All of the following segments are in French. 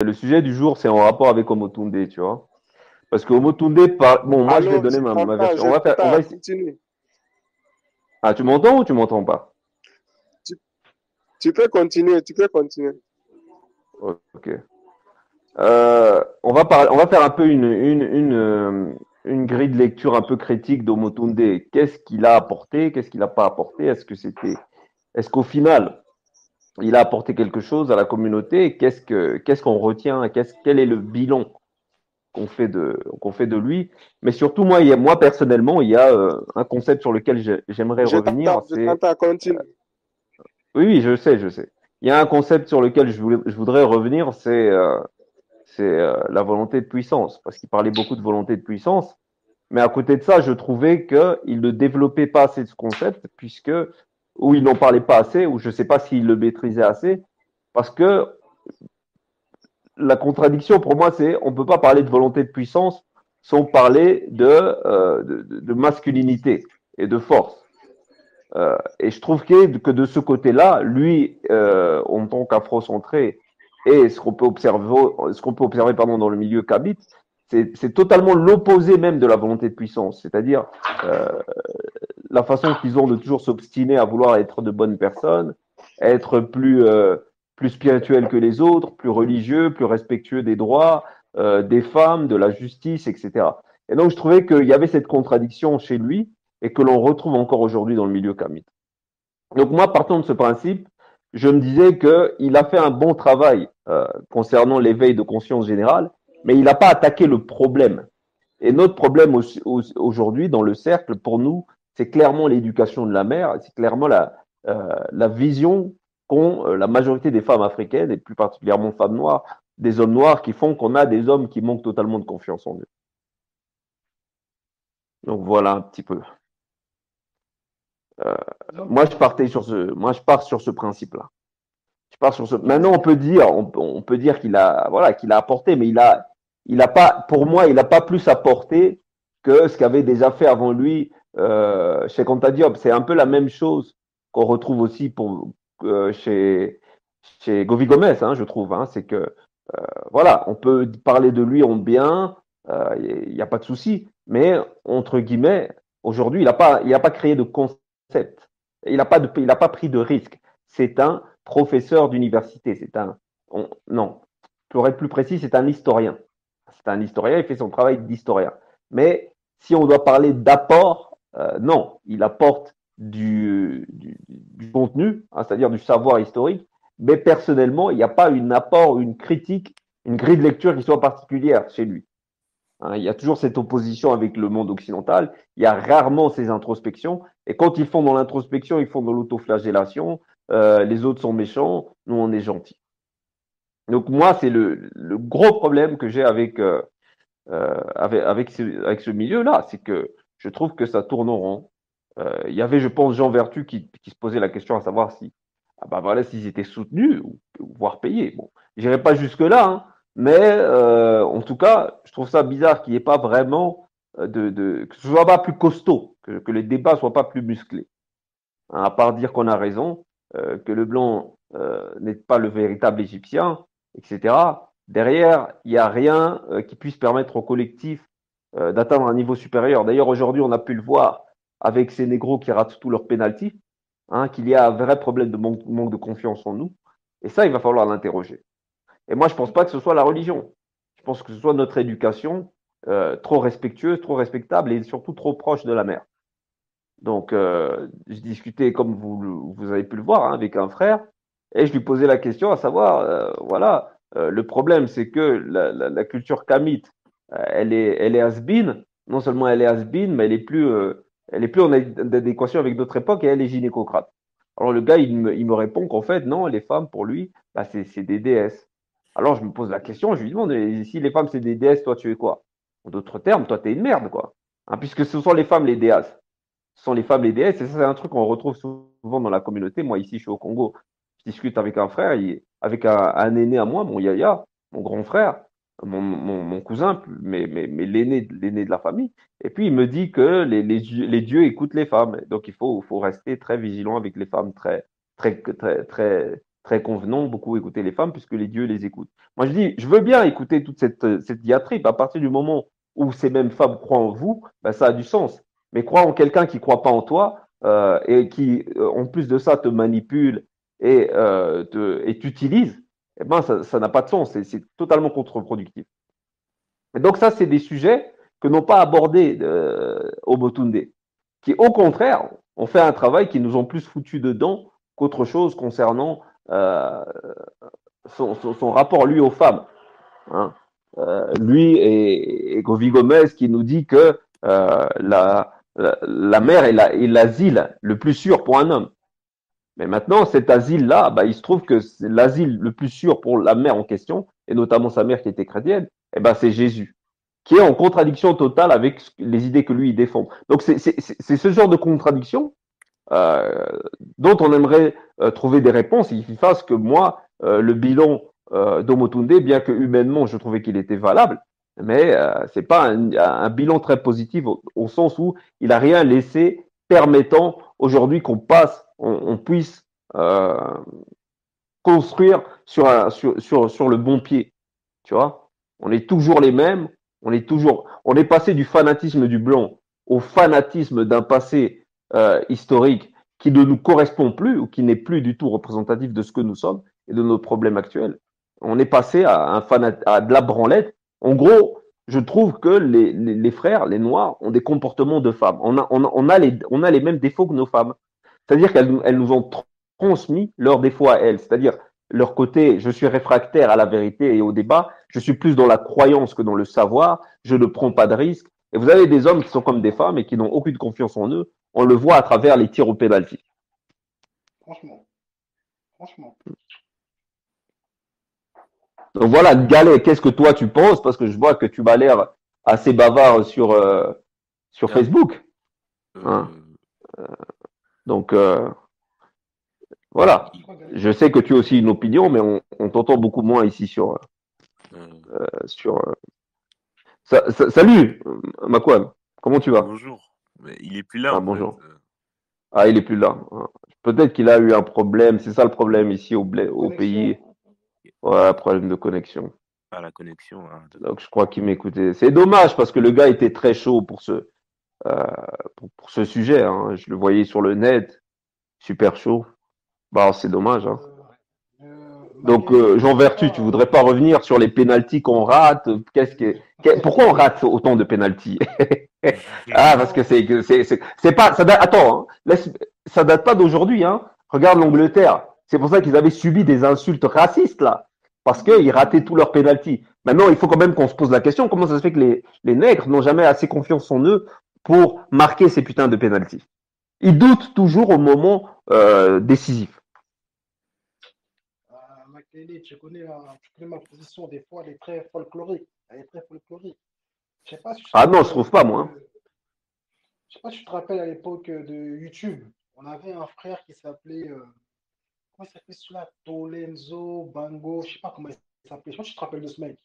Le sujet du jour, c'est en rapport avec Omotunde, tu vois. Parce que Omotunde, bon, moi, je vais Allô, donner je ma t'entends, version. je On t'entends, va continue. Ah, tu m'entends ou tu m'entends pas? Tu, tu peux continuer, tu peux continuer. Ok. On va faire un peu une grille de lecture un peu critique d'Omotunde. Qu'est-ce qu'il a apporté? Qu'est-ce qu'il n'a pas apporté? Est-ce qu'au final, il a apporté quelque chose à la communauté? Qu'est-ce qu'on retient? Quel est le bilan qu'on fait de lui? Mais surtout, moi personnellement, il y a un concept sur lequel j'aimerais revenir. Je t'entends, continue. Oui, oui, je sais. Il y a un concept sur lequel je voudrais revenir, c'est la volonté de puissance, parce qu'il parlait beaucoup de volonté de puissance. Mais à côté de ça, je trouvais qu'il ne développait pas assez de ce concept, ou il n'en parlait pas assez, ou je ne sais pas s'il le maîtrisait assez, parce que la contradiction pour moi, c'est on ne peut pas parler de volonté de puissance sans parler de masculinité et de force. Et je trouve que de ce côté-là, lui, en tant qu'afrocentré, et ce qu'on peut observer pardon, dans le milieu kabyle, c'est totalement l'opposé même de la volonté de puissance. C'est-à-dire euh, la façon qu'ils ont de toujours s'obstiner à vouloir être de bonnes personnes, être plus spirituels que les autres, plus religieux, plus respectueux des droits des femmes, de la justice, etc. Et donc je trouvais qu'il y avait cette contradiction chez lui et que l'on retrouve encore aujourd'hui dans le milieu kamite. Donc moi, partant de ce principe, je me disais qu'il a fait un bon travail concernant l'éveil de conscience générale, mais il n'a pas attaqué le problème. Et notre problème aujourd'hui dans le cercle, pour nous, c'est clairement l'éducation de la mère, c'est clairement la vision qu'ont la majorité des femmes africaines, et plus particulièrement femmes noires, des hommes noirs, qui font qu'on a des hommes qui manquent totalement de confiance en eux. Donc voilà un petit peu. Euh, moi je pars sur ce principe-là. Je pars sur ce. Maintenant, on peut dire qu'il a, voilà, qu'il a apporté, mais il a pas, pour moi, il n'a pas plus apporté que ce qu'avait déjà fait avant lui chez Conta Diop. C'est un peu la même chose qu'on retrouve aussi chez Govi Gomez, hein, je trouve. Hein. C'est que, voilà, on peut parler de lui en bien, il n'y a pas de souci, mais entre guillemets, aujourd'hui, il a pas créé de concept. Il a pas pris de risque. C'est un professeur d'université. Non, pour être plus précis, c'est un historien. C'est un historien, il fait son travail d'historien. Mais si on doit parler d'apport, non, il apporte du contenu, hein, c'est-à-dire du savoir historique, mais personnellement, il n'y a pas un apport, une critique, une grille de lecture qui soit particulière chez lui. Hein, il y a toujours cette opposition avec le monde occidental. Il y a rarement ces introspections. Et quand ils font dans l'introspection, ils font dans l'autoflagellation. Les autres sont méchants, nous on est gentils. Donc moi, c'est le gros problème que j'ai avec ce milieu-là, c'est que je trouve que ça tourne en rond. Il y avait, je pense, Jean Vertu qui se posait la question à savoir si, ah bah voilà, s'ils étaient soutenus ou voire payés. Bon, j'irai pas jusque là, hein, mais en tout cas, je trouve ça bizarre qu'il n'y ait pas vraiment que ce soit pas plus costaud, que les débats soient pas plus musclés. Hein, à part dire qu'on a raison, que le blanc n'est pas le véritable Égyptien, etc. Derrière, il n'y a rien qui puisse permettre au collectif d'atteindre un niveau supérieur. D'ailleurs, aujourd'hui, on a pu le voir avec ces négros qui ratent tous leurs pénalties, hein, qu'il y a un vrai problème de manque de confiance en nous. Et ça, il va falloir l'interroger. Et moi, je ne pense pas que ce soit la religion. Je pense que ce soit notre éducation trop respectueuse, trop respectable et surtout trop proche de la mer. Donc, je discutais, comme vous avez pu le voir, hein, avec un frère, et je lui posais la question à savoir, voilà, le problème, c'est que la culture kamite, elle est has-been. Non seulement elle est has-been, mais elle est plus en adéquation avec d'autres époques et elle est gynécocrate. Alors, le gars, il me répond qu'en fait, non, les femmes, pour lui, bah, c'est des déesses. Alors, je me pose la question, je lui demande, et si les femmes, c'est des déesses, toi, tu es quoi? En d'autres termes, toi, t'es une merde, quoi. Hein, puisque ce sont les femmes les déesses, ce sont les femmes les déesses. Et ça, c'est un truc qu'on retrouve souvent dans la communauté. Moi, ici, je suis au Congo. Je discute avec un frère, avec un aîné à moi, mon yaya, mon grand frère, mon cousin, mais l'aîné de la famille. Et puis, il me dit que les dieux écoutent les femmes. Donc, faut rester très vigilant avec les femmes, très, très, très, très, très convenant, beaucoup écouter les femmes puisque les dieux les écoutent. Moi, je dis, je veux bien écouter toute cette diatribe. À partir du moment où ces mêmes femmes croient en vous, ben, ça a du sens. Mais croire en quelqu'un qui ne croit pas en toi et qui, en plus de ça, te manipule et t'utilise, eh ben, ça n'a pas de sens. C'est totalement contre-productif. Et donc, ça, c'est des sujets que n'ont pas abordés Omotunde, qui, au contraire, ont fait un travail qui nous ont plus foutu dedans qu'autre chose concernant euh, son rapport, lui, aux femmes. Hein. Lui et Govi Gomez qui nous dit que la mer est l'asile le plus sûr pour un homme. Mais maintenant, cet asile-là, bah, il se trouve que c'est l'asile le plus sûr pour la mère en question, et notamment sa mère qui était chrétienne, eh ben, c'est Jésus, qui est en contradiction totale avec les idées que lui il défend. Donc c'est ce genre de contradiction euh, dont on aimerait trouver des réponses. Il fasse que moi, le bilan d'Omotunde, bien que humainement je trouvais qu'il était valable, mais c'est pas un bilan très positif au sens où il a rien laissé permettant aujourd'hui qu'on passe, on puisse construire sur le bon pied. Tu vois, on est toujours les mêmes, on est passé du fanatisme du blanc au fanatisme d'un passé historique qui ne nous correspond plus ou qui n'est plus du tout représentatif de ce que nous sommes et de nos problèmes actuels. On est passé à de la branlette. En gros, je trouve que les frères, les noirs, ont des comportements de femmes. On a les mêmes défauts que nos femmes. C'est-à-dire qu'elles nous ont transmis leurs défauts à elles. C'est-à-dire leur côté, je suis réfractaire à la vérité et au débat, je suis plus dans la croyance que dans le savoir, je ne prends pas de risques. Et vous avez des hommes qui sont comme des femmes et qui n'ont aucune confiance en eux. On le voit à travers les tirs au pénalty. Franchement, franchement. Donc voilà, Galet, qu'est-ce que toi tu penses? Parce que je vois que tu m'as l'air assez bavard sur Ah, Facebook. Hein. euh, Donc voilà. Je crois que Je sais que tu as aussi une opinion, mais on t'entend beaucoup moins ici euh, sur salut, Makwan. Comment tu vas? bonjour. Mais il est plus là Ah, en fait. bonjour. Ah, il est plus là. Peut-être qu'il a eu un problème. C'est ça le problème ici au pays. connexion. Ouais, problème de connexion. À la connexion. Ah, Donc, je crois qu'il m'écoutait. C'est dommage parce que le gars était très chaud euh, pour ce sujet. Hein. Je le voyais sur le net, super chaud. Bah, c'est dommage. Hein. Donc, Makelele, je Jean sais Vertu, tu pas. voudrais pas revenir sur les pénaltys qu'on rate? Pourquoi on rate autant de pénaltys? Ah, parce que Non, c'est pas, ça date, attends, hein, ça date pas d'aujourd'hui, hein. Regarde l'Angleterre. C'est pour ça qu'ils avaient subi des insultes racistes, là. Parce qu'ils rataient tous leurs pénaltys. Maintenant, il faut quand même qu'on se pose la question, comment ça se fait que les nègres n'ont jamais assez confiance en eux pour marquer ces putains de pénaltys? Ils doutent toujours au moment décisif. Makelele, tu connais ma position, des fois, elle est très folklorique. Elle est très folklorique. Je sais pas si tu te Ah non, je rappelles à trouve pas, l'époque, moi. Hein. je sais pas si tu te rappelles à l'époque de YouTube. On avait un frère qui s'appelait, comment il s'appelait celui-là? Tolenzo Bango, je sais pas comment il s'appelait. Je sais pas si tu te rappelles de ce mec.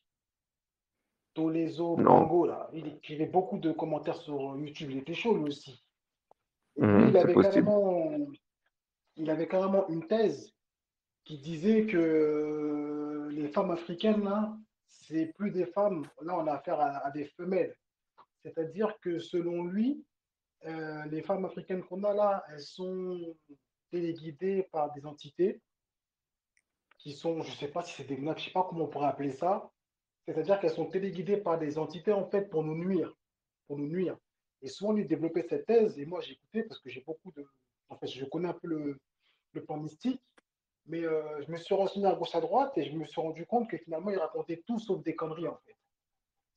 Tolezo Non. Bango, là. Il écrivait beaucoup de commentaires sur YouTube. Il était chaud, lui aussi. Et lui, C'est possible. il avait carrément une thèse qui disait que les femmes africaines, là, c'est plus des femmes. Là, on a affaire à des femelles. C'est-à-dire que selon lui, les femmes africaines qu'on a là, elles sont téléguidées par des entités qui sont, je ne sais pas si c'est des je ne sais pas comment on pourrait appeler ça. C'est-à-dire qu'elles sont téléguidées par des entités en fait pour nous nuire, pour nous nuire. Et souvent, lui développait cette thèse, et moi j'ai écouté parce que j'ai beaucoup de. En fait, je connais un peu le plan mystique, mais je me suis renseigné à gauche à droite et je me suis rendu compte que finalement, il racontait tout sauf des conneries en fait.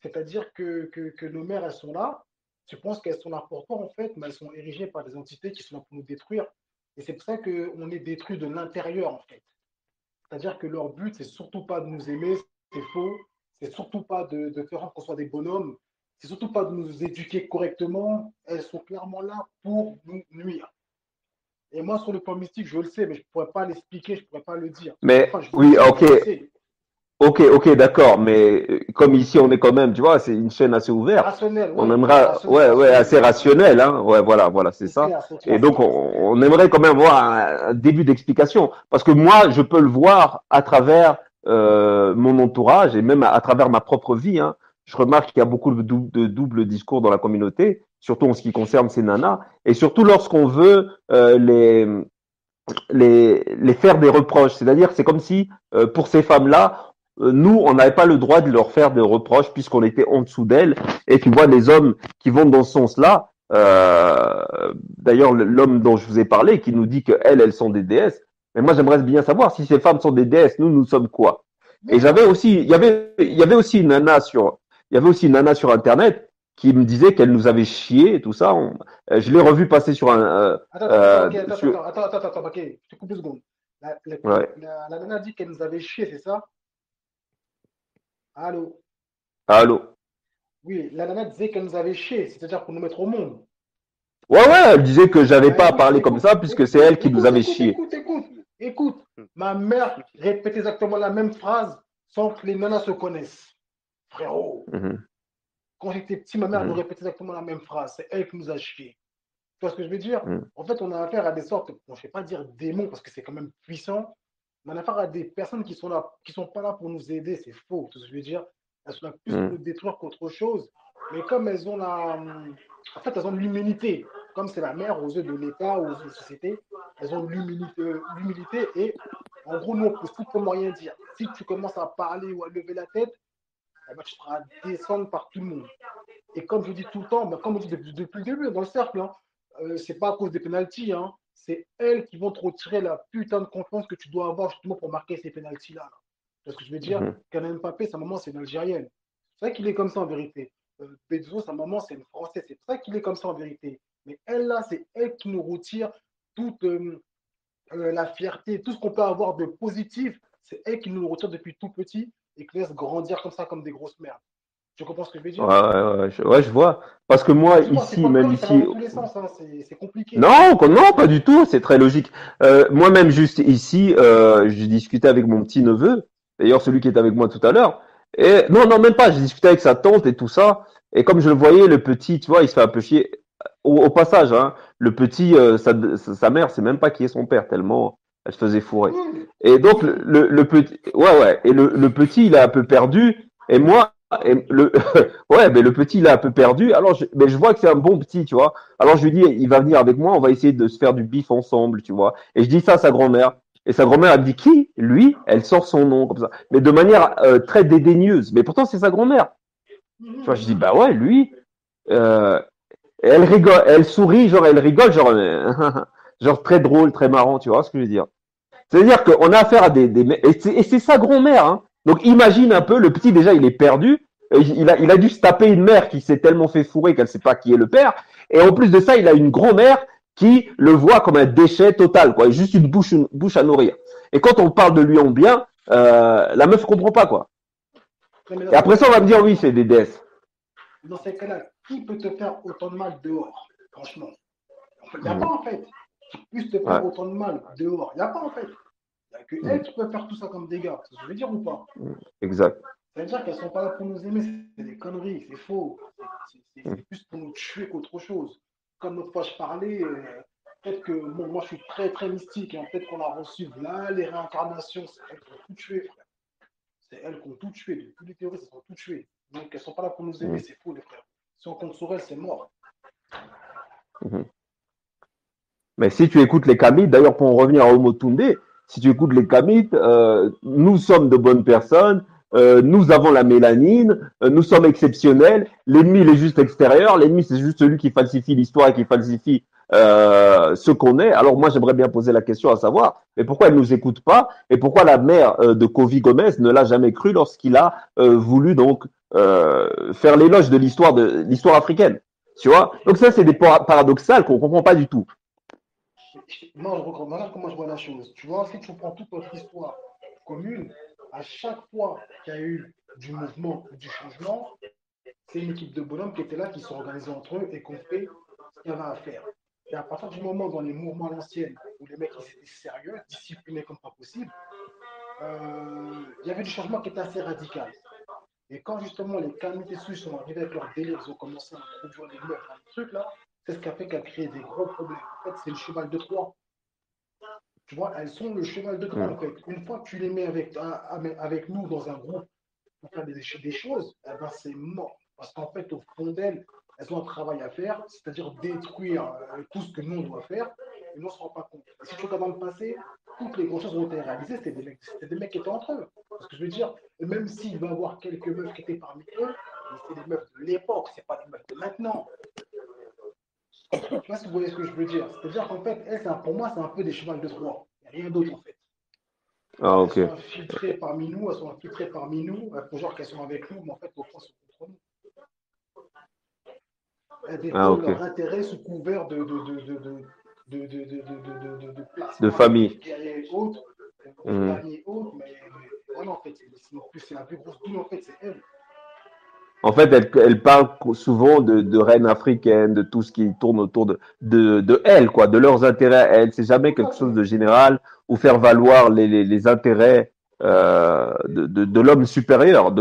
C'est-à-dire que nos mères, elles sont là. Tu penses qu'elles sont là pour toi, en fait, mais elles sont érigées par des entités qui sont là pour nous détruire. Et c'est pour ça qu'on est détruit de l'intérieur, en fait. C'est-à-dire que leur but, c'est surtout pas de nous aimer, c'est faux. C'est surtout pas de faire qu'on soit des bonhommes. C'est surtout pas de nous éduquer correctement. Elles sont clairement là pour nous nuire. Et moi, sur le plan mystique, je le sais, mais je ne pourrais pas l'expliquer, je ne pourrais pas le dire. Mais Enfin, je le oui, sais, mais ok. je le sais. ok, d'accord, mais comme ici on est quand même, tu vois, c'est une chaîne assez ouverte. Rationnel, On oui. aimerait, ouais, Rationnel. assez rationnel, hein. Ouais, voilà, c'est ça. C'est Et clair, c'est donc clair. on aimerait quand même voir un début d'explication, parce que moi je peux le voir à travers mon entourage et même à travers ma propre vie, hein. Je remarque qu'il y a beaucoup de double discours dans la communauté, surtout en ce qui concerne ces nanas, et surtout lorsqu'on veut les faire des reproches. C'est-à-dire, c'est comme si pour ces femmes-là, nous, on n'avait pas le droit de leur faire des reproches puisqu'on était en dessous d'elles. Et tu vois, les hommes qui vont dans ce sens-là, d'ailleurs, l'homme dont je vous ai parlé, qui nous dit que elles sont des déesses. Mais moi, j'aimerais bien savoir si ces femmes sont des déesses, nous sommes quoi? Et Non, il y avait aussi une nana il y avait aussi une nana sur Internet qui me disait qu'elle nous avait chié et tout ça. Je l'ai revu passer sur sur, ok, je te coupe 2 secondes. ouais. La nana dit qu'elle nous avait chié, c'est ça? Allô? Allô? Oui, la nana disait qu'elle nous avait chié, c'est-à-dire pour nous mettre au monde. Ouais, elle disait que j'avais Bah pas à parler comme ça puisque c'est elle qui nous avait chié. écoute. Ma mère répétait exactement la même phrase sans que les nanas se connaissent. Frérot, Mhm, quand j'étais petit, ma mère nous mhm, répétait exactement la même phrase. C'est elle qui nous a chié. Tu vois ce que je veux dire? mhm, En fait, on a affaire à des sortes, bon, je ne vais pas dire démons parce que c'est quand même puissant, mais on a affaire à des personnes qui sont là, qui sont pas là pour nous aider, c'est faux, tout ce que je veux dire. Elles sont là plus pour mhm, nous détruire qu'autre chose, mais comme elles ont en fait, elles ont l'humilité, comme c'est la mère aux yeux de l'État, aux yeux de la société, elles ont l'humilité et en gros, nous, on peut strictement rien dire. Si tu commences à parler ou à lever la tête, eh ben, tu seras descendre par tout le monde. Et comme je dis tout le temps, ben, comme on dit depuis le début dans le cercle, hein, c'est pas à cause des pénalties, hein, c'est elles qui vont te retirer la putain de confiance que tu dois avoir justement pour marquer ces pénalties-là. Là. C'est ce que je veux dire. mhm. Kylian Mbappé, sa maman, c'est une Algérienne. C'est vrai qu'il est comme ça en vérité. Bezos, sa maman, c'est une Française. C'est vrai qu'il est comme ça en vérité. Mais elle, là, c'est elle qui nous retire toute la fierté, tout ce qu'on peut avoir de positif. C'est elle qui nous le retire depuis tout petit et qui laisse grandir comme ça, comme des grosses merdes. Tu comprends ce que je veux dire? Ouais, je vois. Parce que moi, Excuse-moi, c'est ici, pas même correct, ça va ici, dans tous les sens, hein, c'est compliqué. non, non, pas du tout, c'est très logique. Moi-même, juste ici, j'ai discuté avec mon petit-neveu, d'ailleurs celui qui est avec moi tout à l'heure, et non, même pas, j'ai discuté avec sa tante et tout ça, et comme je le voyais, le petit, tu vois, il se fait un peu chier. Au passage, hein, le petit, sa mère, c'est même pas qui est son père, tellement elle se faisait fourrer. Oui, Et donc, oui. le petit, ouais, et le petit, il est un peu perdu, et moi, ouais, mais le petit, il est un peu perdu, alors mais je vois que c'est un bon petit, tu vois. Alors je lui dis, il va venir avec moi, on va essayer de se faire du bif ensemble, tu vois. Et je dis ça à sa grand-mère. Et sa grand-mère, elle me dit, qui? Lui? Elle sort son nom, comme ça. Mais de manière très dédaigneuse. Mais pourtant, c'est sa grand-mère. Tu vois, je dis, bah ouais, lui. Euh, et elle rigole, elle sourit, genre, elle rigole, genre, genre très drôle, très marrant, tu vois ce que je veux dire. C'est-à-dire qu'on a affaire à et c'est sa grand-mère, hein. Donc imagine un peu, le petit déjà il est perdu, il a dû se taper une mère qui s'est tellement fait fourrer qu'elle ne sait pas qui est le père, et en plus de ça il a une grand-mère qui le voit comme un déchet total, quoi, juste une bouche à nourrir. Et quand on parle de lui en bien, la meuf comprend pas, quoi. Non, mais Et après ça on va me dire oui c'est des DS. dans ces cas-là, qui peut te faire autant de mal dehors? Franchement, il n'y a pas Mhm. en fait. Qui puisse te faire Ouais, autant de mal dehors. Il n'y a pas en fait. Il n'y a que mhm. elles qui peuvent faire tout ça comme dégâts. C'est ce que je veux dire ou pas? Mhm. Exact. Ça veut dire qu'elles ne sont pas là pour nous aimer, c'est des conneries, c'est faux. Mhm. C'est plus pour nous tuer qu'autre chose. Comme l'autre fois je parlais, peut-être que bon, moi je suis très très mystique, hein, peut-être qu'on a reçu là les réincarnations, c'est elles qui ont tout tué, frère. C'est elles qui ont tout tué, de tous les théories, elles ont tout tué. Donc elles ne sont pas là pour nous aimer, Mhm. c'est faux les frères. Si on compte sur elles, c'est mort. Mhm. Mais si tu écoutes les Kamites, d'ailleurs pour en revenir à Homo Tunde, si tu écoutes les Kamites, nous sommes de bonnes personnes, nous avons la mélanine, nous sommes exceptionnels, l'ennemi il est juste extérieur, l'ennemi c'est juste celui qui falsifie l'histoire et qui falsifie ce qu'on est. Alors moi j'aimerais bien poser la question à savoir, mais pourquoi elle nous écoute pas et pourquoi la mère de Kovi Gomez ne l'a jamais cru lorsqu'il a voulu donc faire l'éloge de l'histoire africaine, tu vois? Donc ça c'est des paradoxales qu'on comprend pas du tout. Moi, voilà comment je vois la chose. Tu vois, si tu prends toute notre histoire commune, à chaque fois qu'il y a eu du mouvement ou du changement, c'est une équipe de bonhommes qui était là, qui sont organisés entre eux et qui ont fait ce qu'il y avait à faire. Et à partir du moment dans les mouvements à l'ancienne, où les mecs ils étaient sérieux, disciplinés comme pas possible, il y avait du changement qui était assez radical. Et quand justement les Kamite Suisses sont arrivés avec leur délire, ils ont commencé à introduire des meufs dans le truc là, c'est ce qui a fait qu'elle a créé des gros problèmes. En fait, c'est le cheval de Troie. Tu vois, elles sont le cheval de Troie Mm. en fait. Une fois que tu les mets avec nous dans un groupe pour faire des choses, eh ben, c'est mort. Parce qu'en fait, au fond d'elles, elles ont un travail à faire, c'est-à-dire détruire tout ce que nous, on doit faire, et nous, on ne se rend pas compte. Et si tu regardes dans le passé, toutes les grosses choses ont été réalisées, c'était des mecs qui étaient entre eux. Parce que je veux dire, même s'il va y avoir quelques meufs qui étaient parmi eux, mais c'est des meufs de l'époque, c'est pas des meufs de maintenant. Je ne sais pas si vous voyez ce que je veux dire. C'est-à-dire qu'en fait, elles, pour moi, c'est un peu des chevals de Troie. Il n'y a rien d'autre en fait. Ah, Elles ok. sont infiltrées parmi nous, elles sont infiltrées parmi nous, pour genre qu'elles sont avec nous, mais en fait, au fond, elles sont contre nous. Elles Ah, défendent ok. leur intérêt sous couvert de De placement de famille. guerriers et autres, de Mm. famille et autres, mais voilà, en fait, c'est la plus grosse boule, en fait, c'est elle. En fait, elle parle souvent de reines africaines, de tout ce qui tourne autour de elles, quoi, de leurs intérêts à elles. C'est jamais Tout à quelque chose fait. de général ou faire valoir les intérêts de l'homme supérieur.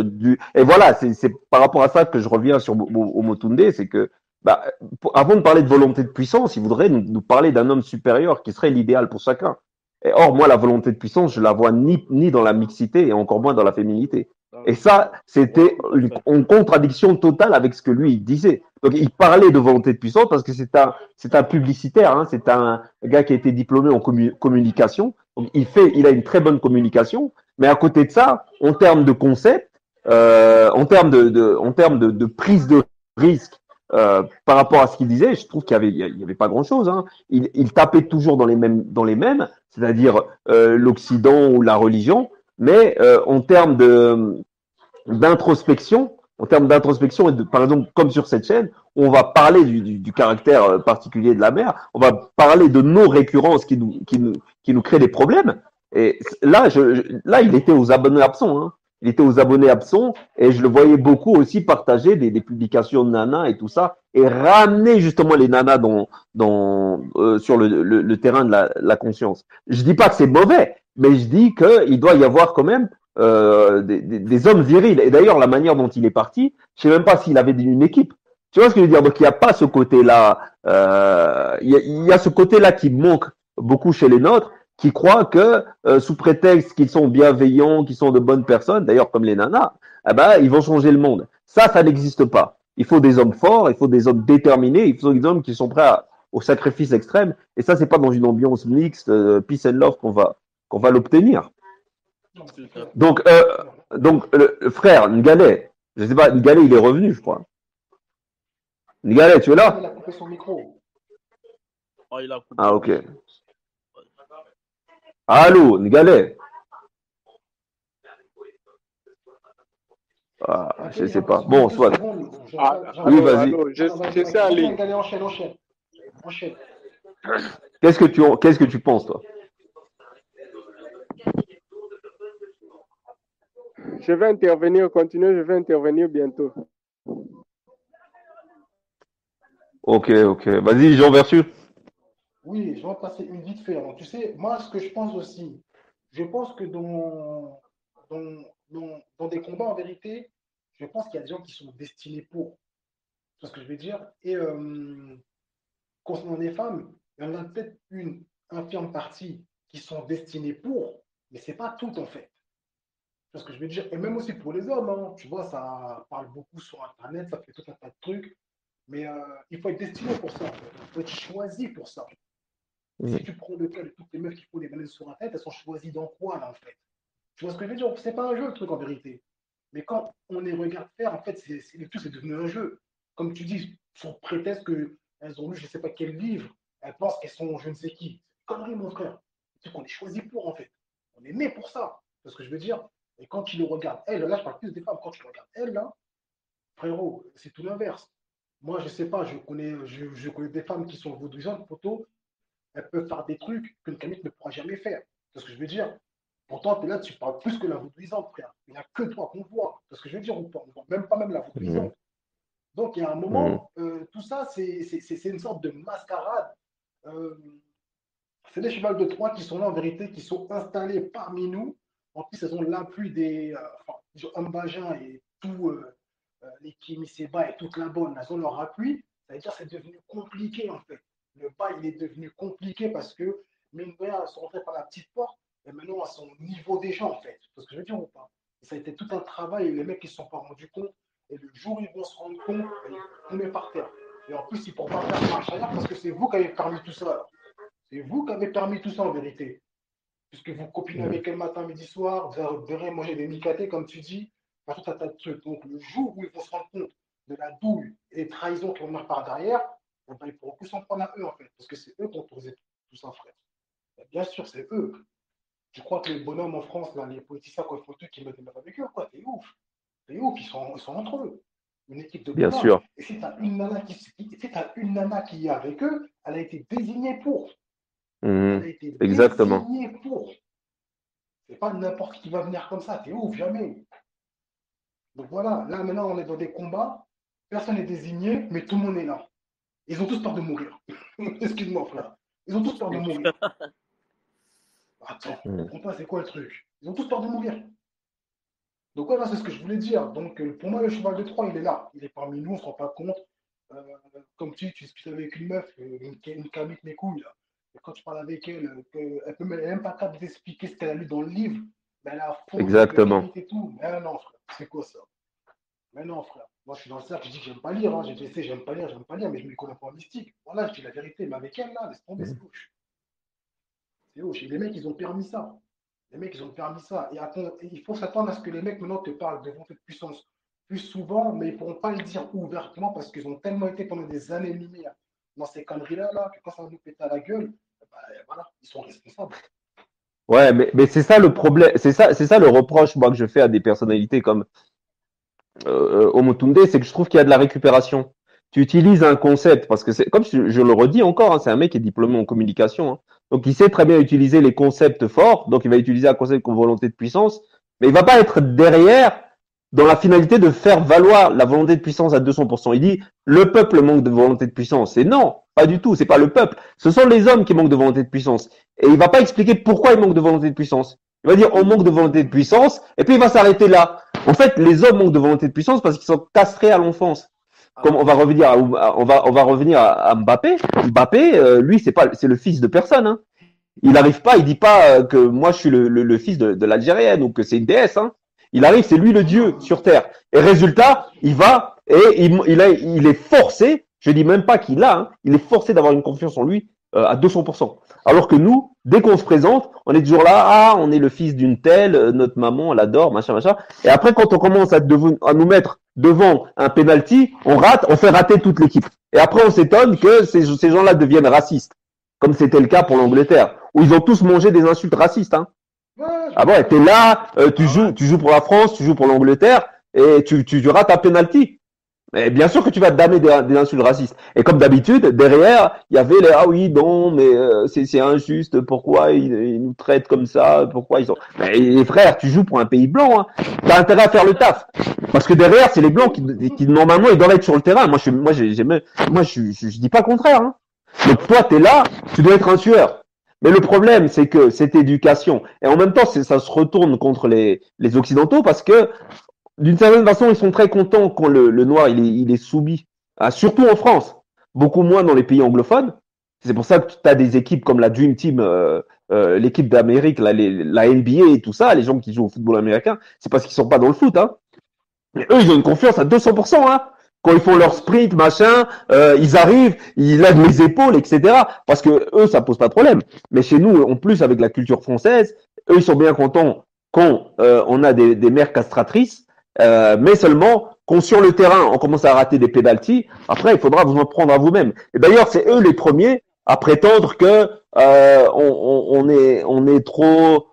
Et voilà, c'est par rapport à ça que je reviens sur Motunde, c'est que bah, avant de parler de volonté de puissance, il voudrait nous parler d'un homme supérieur qui serait l'idéal pour chacun. Et or, moi, la volonté de puissance, je la vois ni dans la mixité et encore moins dans la féminité. Dans Et le ça, sang. Ouais, c'était tout à fait. une contradiction totale avec ce que lui il disait. Donc, il parlait de volonté de puissance parce que c'est un publicitaire, hein, c'est un gars qui a été diplômé en communication. Donc, il a une très bonne communication. Mais à côté de ça, en termes de concept, en termes de prise de risque par rapport à ce qu'il disait, je trouve qu'il y avait pas grand-chose. Hein. Il tapait toujours dans les mêmes, c'est-à-dire l'Occident ou la religion. Mais en termes d'introspection, par exemple, comme sur cette chaîne, on va parler du caractère particulier de la mer, on va parler de nos récurrences qui nous créent des problèmes. Et là, il était aux abonnés absents. Hein. Il était aux abonnés absents et je le voyais beaucoup aussi partager des publications de nanas et tout ça et ramener justement les nanas sur le terrain de la conscience. Je dis pas que c'est mauvais, mais je dis qu'il doit y avoir quand même des hommes virils. Et d'ailleurs, la manière dont il est parti, je sais même pas s'il avait une équipe. Tu vois ce que je veux dire? Donc, il n'y a pas ce côté-là. Il y a ce côté-là qui manque beaucoup chez les nôtres, qui croient que, sous prétexte qu'ils sont bienveillants, qu'ils sont de bonnes personnes, d'ailleurs comme les nanas, eh ben, ils vont changer le monde. Ça n'existe pas. Il faut des hommes forts, il faut des hommes déterminés, il faut des hommes qui sont prêts au sacrifice extrême. Et ça, c'est pas dans une ambiance mixte, peace and love qu'on va l'obtenir. Non, Tout c'est à clair. fait. Donc, C'est clair. le frère Ngalé, je sais pas, Ngalé, il est revenu, je crois. Ngalé, tu es Non, mais il là? a coupé son micro. Oh, il a coupé, Ah, ok. oui. Allô, Ngalé? Ah, Ok, je il y a sais encore pas. sur Bon, 22 soit. secondes. Ah, Oui, allô, vas-y. allô, Non, non, je vas-y, suis en vas-y, ligne. Ngalé, enchaîne, enchaîne. Enchaîne. Qu'est-ce que tu penses, toi? Je vais intervenir, continuez, je vais intervenir bientôt. Ok, ok. Vas-y, Jean Vertu. Oui, je vais en passer une vite fait. Alors, tu sais, moi, ce que je pense aussi, je pense que dans, dans des combats, en vérité, je pense qu'il y a des gens qui sont destinés pour. C'est ce que je vais dire. Et concernant les femmes, il y en a peut-être une infime partie qui sont destinées pour, mais c'est pas tout en fait. C'est ce que je veux dire. Et même aussi pour les hommes, hein. Tu vois, ça parle beaucoup sur Internet, ça fait tout un tas de trucs. Mais il faut être destiné pour ça, en fait. Il faut être choisi pour ça. Si Mm. tu prends le cas de toutes les meufs qui font des bananes sur la tête, elles sont choisies dans quoi, là, en fait? Tu vois ce que je veux dire? C'est pas un jeu, le truc, en vérité. Mais quand on les regarde faire, en fait, tout, c'est devenu un jeu. Comme tu dis, sous prétexte qu'elles ont lu je ne sais pas quel livre, elles pensent qu'elles sont je ne sais qui. C'est une connerie, mon frère. C'est qu'on est choisi pour, en fait. On est né pour ça. C'est ce que je veux dire. Et quand tu les regardes, elles, là, je parle plus des femmes, quand tu les regardes, elles, là, frérot, c'est tout l'inverse. Moi, je sais pas, je connais des femmes qui sont vaudouisantes, photo, elles peuvent faire des trucs qu'une camite ne pourra jamais faire. C'est ce que je veux dire. Pourtant, tu es là, tu parles plus que la vaudouisante, frère. Il n'y a que toi qu'on voit. C'est ce que je veux dire. On ne voit même pas même la Mm. vaudouisante. Donc, il y a un Mm. moment, tout ça, c'est une sorte de mascarade. Euh, c'est des chevals de Troie qui sont là, en vérité, qui sont installés parmi nous En plus, elles ont l'appui des Mbagin et tout les Kimi Seba et toute la bonne, elles ont leur appui. Ça veut dire que c'est devenu compliqué en fait. Le bas, il est devenu compliqué parce que, mine de rien, elles sont rentrées par la petite porte et maintenant elles sont au niveau des gens en fait. C'est ce que je veux dire ou pas? Et ça a été tout un travail et les mecs, ils ne se sont pas rendus compte. Et le jour où ils vont se rendre compte, ils vont tomber par terre. Et en plus, ils ne pourront pas faire marche arrière parce que c'est vous qui avez permis tout ça. C'est vous qui avez permis tout ça en vérité. Puisque vous copinez avec elle matin, midi, soir, vous verrez manger des micatés, comme tu dis, faire tout un tas de trucs. Donc, le jour où ils vont se rendre compte de la douille et des trahisons qui vont venir par derrière, eh ben, ils pourront plus s'en prendre à eux, en fait. Parce que c'est eux qui ont autorisé tout ça, frère. Et bien sûr, c'est eux. Tu crois que les bonhommes en France, là, les politiciens, quand ils font tout, qui mettent des meufs avec eux, quoi, t'es ouf. T'es ouf, ils sont entre eux. Une équipe de Bien bonhommes. sûr. Et si t'as une nana qui est avec eux, elle a été désignée pour. Elle a été Exactement. désignée pour. C'est pas n'importe qui va venir comme ça, t'es ouf, jamais. Donc voilà, là maintenant on est dans des combats, personne n'est désigné, mais tout le monde est là. Ils ont tous peur de mourir. Excuse-moi, frère. Ils ont tous peur de mourir. Attends, je comprends pas, c'est quoi le truc? Ils ont tous peur de mourir. Donc voilà, c'est ce que je voulais dire. Donc pour moi, le cheval de Troie, il est là. Il est parmi nous, on ne se rend pas compte. Comme tu discutes avec une meuf, une camite mes couilles, là. Et quand tu parles avec elle, elle peut même pas capable d'expliquer ce qu'elle a lu dans le livre, mais elle a à fond avec la Exactement. camite et tout. Mais non, frère, c'est quoi ça? Mais non, frère. Moi, je suis dans le cercle, je dis que j'aime pas lire. Hein. J'ai essayé, j'aime pas lire, mais je me connais pas en mystique. Voilà, je dis la vérité. Mais avec elle, là, laisse tomber, c'est louche. C'est louche. Et les mecs, ils ont permis ça. Les mecs, ils ont permis ça. Et il faut s'attendre à ce que les mecs, maintenant, te parlent de montée de puissance plus souvent, mais ils ne pourront pas le dire ouvertement parce qu'ils ont tellement été pendant des années-lumière dans ces conneries-là, là, que quand ça va nous péter à la gueule, bah, voilà, ils sont responsables. Ouais, mais c'est ça le problème, c'est ça le reproche moi que je fais à des personnalités comme Omotunde, c'est que je trouve qu'il y a de la récupération. Tu utilises un concept parce que c'est comme je le redis encore, hein, c'est un mec qui est diplômé en communication, hein. Donc il sait très bien utiliser les concepts forts, donc il va utiliser un concept comme volonté de puissance, mais il va pas être derrière dans la finalité de faire valoir la volonté de puissance à 200%. Il dit le peuple manque de volonté de puissance. Et non, pas du tout. C'est pas le peuple. Ce sont les hommes qui manquent de volonté de puissance. Et il va pas expliquer pourquoi ils manquent de volonté de puissance. Il va dire on manque de volonté de puissance et puis il va s'arrêter là. En fait, les hommes manquent de volonté de puissance parce qu'ils sont castrés à l'enfance. Comme on va revenir à Mbappé. Mbappé, lui, c'est le fils de personne. Hein. Il n'arrive pas, il dit pas que moi je suis le fils de l'Algérienne ou que c'est une déesse. Hein. Il arrive, c'est lui le Dieu sur terre. Et résultat, il va et il est forcé. Je dis même pas qu'il a. Hein, il est forcé d'avoir une confiance en lui à 200%. Alors que nous, dès qu'on se présente, on est toujours là. Ah, on est le fils d'une telle, notre maman, elle adore, machin, machin. Et après, quand on commence à nous mettre devant un penalty, on fait rater toute l'équipe. Et après, on s'étonne que ces gens-là deviennent racistes, comme c'était le cas pour l'Angleterre, où ils ont tous mangé des insultes racistes. Hein. Ah bon, t'es là, tu joues pour la France, tu joues pour l'Angleterre, et tu rates un penalty. Mais bien sûr que tu vas te damner des insultes racistes. Et comme d'habitude, derrière, il y avait les ah oui, non, mais c'est injuste, pourquoi ils nous traitent comme ça, pourquoi ils ont. Mais les frères, tu joues pour un pays blanc, hein. T'as intérêt à faire le taf. Parce que derrière, c'est les blancs qui normalement ils doivent être sur le terrain. Moi je dis pas le contraire, hein. Mais toi, t'es là, tu dois être un tueur. Mais le problème, c'est que cette éducation, et en même temps, ça se retourne contre les Occidentaux parce que d'une certaine façon, ils sont très contents quand le noir il est soumis, surtout en France, beaucoup moins dans les pays anglophones. C'est pour ça que tu as des équipes comme la Dream Team, l'équipe d'Amérique, la NBA et tout ça, les gens qui jouent au football américain, c'est parce qu'ils sont pas dans le foot. Hein. Mais eux, ils ont une confiance à 200%. Hein. Quand ils font leur sprint, machin, ils arrivent, ils lèvent les épaules, etc. Parce que eux, ça pose pas de problème. Mais chez nous, en plus, avec la culture française, eux, ils sont bien contents quand on a des mères castratrices. Mais seulement quand sur le terrain on commence à rater des pénaltys, après il faudra vous en prendre à vous-même. Et d'ailleurs c'est eux les premiers à prétendre que on est trop,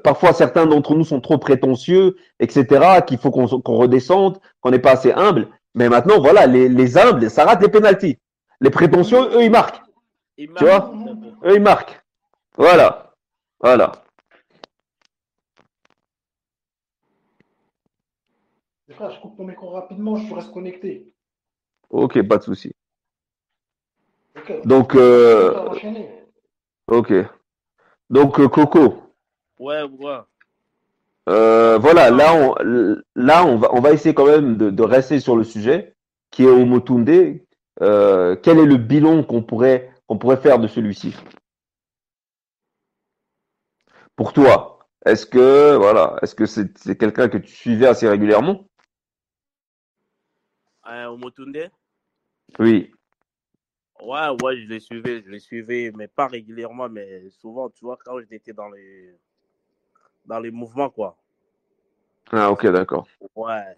parfois certains d'entre nous sont trop prétentieux, etc. Qu'il faut qu'on redescende, qu'on n'est pas assez humble. Mais maintenant voilà les humbles, ça rate les pénaltys. Les prétentieux, eux ils marquent. Tu vois, eux ils marquent. Voilà. Frère, je coupe ton micro rapidement, je reste connecté. Ok, pas de souci. Okay. Donc, ok. Donc, Coco. Ouais. Voilà, Non, là on va essayer quand même de rester sur le sujet qui est oui. Omotunde. Quel est le bilan qu'on pourrait faire de celui-ci pour toi? Est-ce que c'est quelqu'un que tu suivais assez régulièrement? Omotunde? Oui. Ouais, ouais, je les suivais, mais pas régulièrement, mais souvent, tu vois, quand j'étais dans les mouvements, quoi. Ah, ok, d'accord. Ouais.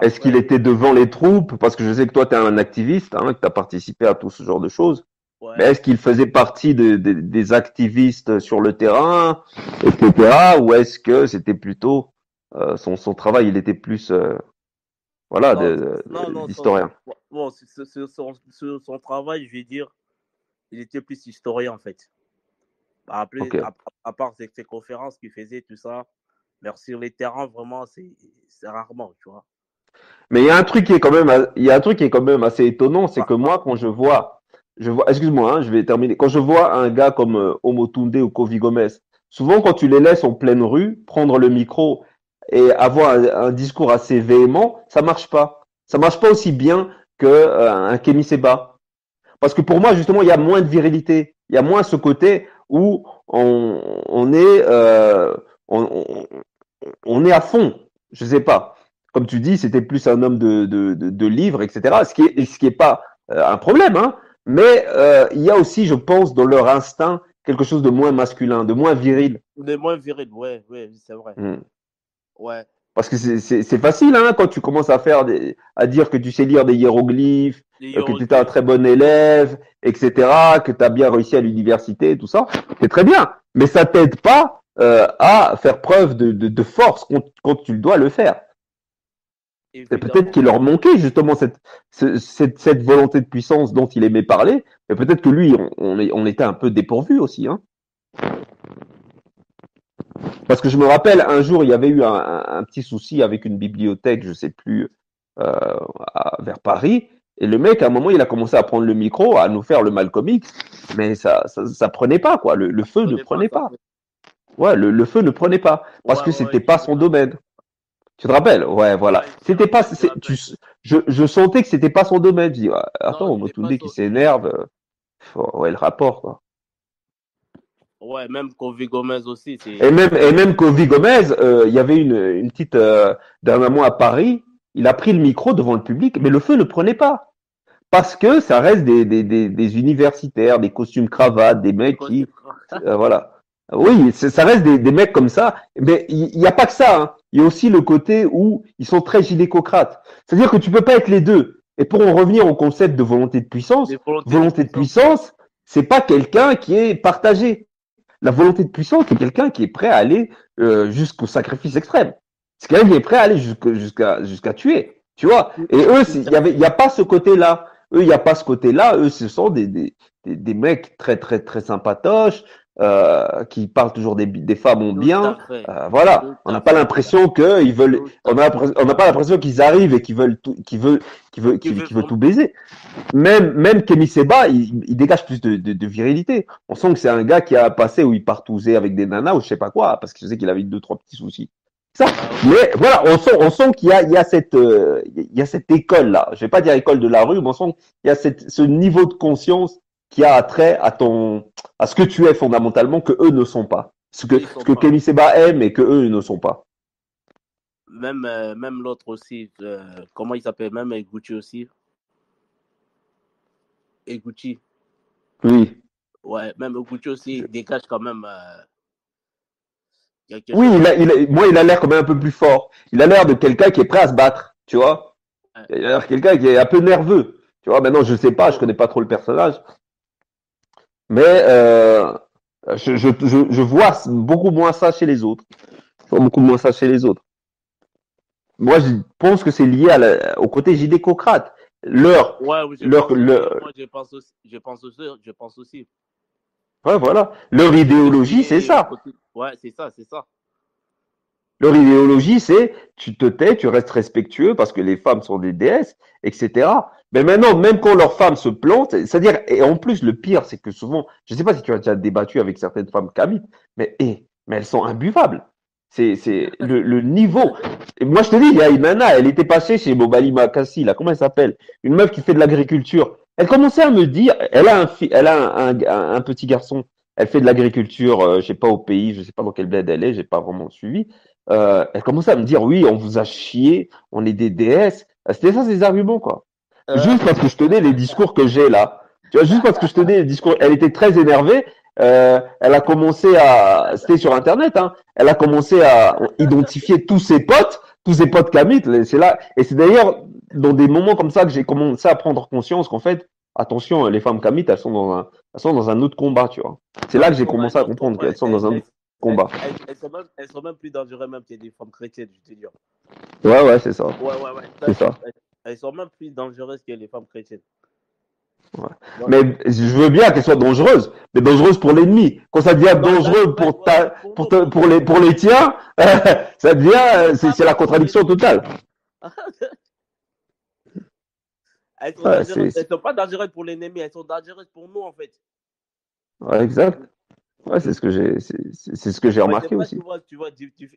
Est-ce qu'il Après, était devant les troupes? Parce que je sais que toi, tu es un activiste, hein, que tu as participé à tout ce genre de choses. Mais ouais. est-ce qu'il faisait partie des activistes sur le terrain, etc. Ou est-ce que c'était plutôt son travail, il était plus voilà, Non, non, non, d'historien. bon, son travail, je vais dire, il était plus historien, en fait. Après, Ok. à part ces conférences qu'il faisait, tout ça, mais sur les terrains, vraiment, c'est rarement, tu vois. Mais il y a un truc qui est quand même, il y a un truc qui est quand même assez étonnant, c'est Bah, que bah, moi, quand je vois, excuse-moi, hein, je vais terminer. Quand je vois un gars comme Omotunde ou Kovi Gomez, souvent quand tu les laisses en pleine rue prendre le micro et avoir un discours assez véhément, ça marche pas. Ça marche pas aussi bien que un Kemi Seba. Parce que pour moi, justement, il y a moins de virilité. Il y a moins ce côté où on est, on, on est à fond. Je sais pas. Comme tu dis, c'était plus un homme de livres, etc. Ce qui est pas un problème, hein. Mais il y a aussi, je pense, dans leur instinct, quelque chose de moins masculin, de moins viril. il est moins viril, ouais, ouais, c'est vrai. Hmm. Ouais. Parce que c'est facile, hein, quand tu commences à dire que tu sais lire des hiéroglyphes, Les que tu étais un hiéroglyphes, très bon élève, etc., que tu as bien réussi à l'université, tout ça, c'est très bien. Mais ça t'aide pas à faire preuve de force quand tu dois le faire. Et peut-être évidemment. qu'il leur manquait justement cette volonté de puissance dont il aimait parler, mais peut-être que lui, on était un peu dépourvu aussi, hein. Parce que je me rappelle, un jour, il y avait eu un petit souci avec une bibliothèque, je sais plus, vers Paris. Et le mec, à un moment, il a commencé à prendre le micro, à nous faire le Malcolm X, mais ça prenait pas, quoi. Le Ça feu ne prenait pas, prenait pas. Ouais, le feu ne prenait pas. Parce ouais, que ouais, ouais, c'était pas je me son rappelle. domaine. Tu te rappelles? Ouais, voilà. Ouais, je me C'était pas, rappelle, je me rappelle. je sentais que c'était pas son domaine. Je dis, ouais, Non, attends, c'était pas Motunde qui ça. s'énerve, ouais, le rapport, quoi. Ouais, même Kofi Gomez aussi, Et même Kovi Gomez, il y avait une petite dernier mois à Paris, il a pris le micro devant le public, mais le feu ne prenait pas. Parce que ça reste des universitaires, des costumes cravates, des c'est mecs quoi, c'est qui, voilà. Oui, ça reste des mecs comme ça, mais il n'y a pas que ça, hein. Il y a aussi le côté où ils sont très gynécocrates. C'est-à-dire que tu peux pas être les deux. Et pour en revenir au concept de des volontés de volonté de puissance. puissance, c'est pas quelqu'un qui est partagé. La volonté de puissance, c'est quelqu'un qui est prêt à aller jusqu'au sacrifice extrême. C'est quelqu'un qui est prêt à aller jusqu'à tuer. Tu vois. Et eux, il y a pas ce côté-là. Eux, il n'y a pas ce côté-là. Eux, ce sont des mecs très, très, très sympatoches, qui parlent toujours des femmes en Tout bien. à fait. Tout Voilà. On n'a à pas fait. l'impression qu'ils veulent, Tout à fait. on n'a pas l'impression qu'ils arrivent et Qui veut qu'ils veulent vraiment. tout baiser. Même Kemi Seba, il dégage plus de virilité. On sent que c'est un gars qui a passé où il partousait avec des nanas ou je sais pas quoi, parce que je sais qu'il avait deux, trois petits soucis. Ça. Bah oui. Mais voilà, on sent qu'il y a il y a cette école-là. Je vais pas dire école de la rue, mais on sent qu'il y a ce niveau de conscience qui a trait à ce que tu es fondamentalement que eux ne sont pas. Eux, ils sont Ce que pas. Kemi Seba aime et que eux ne sont pas. Même, même l'autre aussi, comment il s'appelle? Même Gucci aussi. Et Gucci. Oui. Ouais, même Gucci aussi, il dégage quand même quelque Oui, chose. moi, il a l'air quand même un peu plus fort. Il a l'air de quelqu'un qui est prêt à se battre, tu vois. Ouais. Il a l'air quelqu'un qui est un peu nerveux, tu vois. Maintenant, je sais pas, je connais pas trop le personnage, mais je vois beaucoup moins ça chez les autres. Je vois beaucoup moins ça chez les autres. Moi, je pense que c'est lié au côté judéco-crate. Leur, Ouais, oui, je leur, pense aussi. leur, Moi, je pense aussi. Je pense aussi. Je pense aussi. ouais, voilà. Leur C'est tout ce idéologie, qui c'est est ça. côté. Ouais, c'est ça, c'est ça. Leur idéologie, c'est tu te tais, tu restes respectueux parce que les femmes sont des déesses, etc. Mais maintenant, même quand leurs femmes se plantent, c'est-à-dire, et en plus, le pire, c'est que souvent, je ne sais pas si tu as déjà débattu avec certaines femmes kamites, mais elles sont imbuvables. C'est le niveau. Et moi, je te dis, il y a une nana, elle était passée chez Mobali Makassi, là, comment elle s'appelle? Une meuf qui fait de l'agriculture. Elle commençait à me dire, elle a un petit garçon, elle fait de l'agriculture, je sais pas au pays, je sais pas dans quel bled elle est, j'ai pas vraiment suivi. Elle commençait à me dire, oui, on vous a chié, on est des déesses. C'était ça ses arguments, quoi. Juste parce que je tenais les discours que j'ai là. Tu vois, juste parce que je tenais les discours, elle était très énervée. Elle a commencé à, c'était sur Internet, hein. Elle a commencé à identifier tous ses potes Kamit. C'est là, et c'est d'ailleurs dans des moments comme ça que j'ai commencé à prendre conscience qu'en fait, attention, les femmes Kamit, elles sont dans un autre combat, tu vois. C'est là que j'ai commencé à comprendre qu'elles sont dans un autre combat. Elles sont même plus dangereuses même que des femmes chrétiennes, je te dis. Ouais, c'est ça. Ouais. C'est ça. Elles sont même plus dangereuses que les femmes chrétiennes. Ouais. Mais je veux bien qu'elle soit dangereuse, mais dangereuse pour l'ennemi. Quand ça devient dangereux pour les tiens, ça devient, c'est la contradiction totale. Elles sont pas dangereuses pour l'ennemi, elles sont dangereuses pour nous en fait. Ouais, exact. Ouais, c'est ce que j'ai remarqué aussi. Tu vois,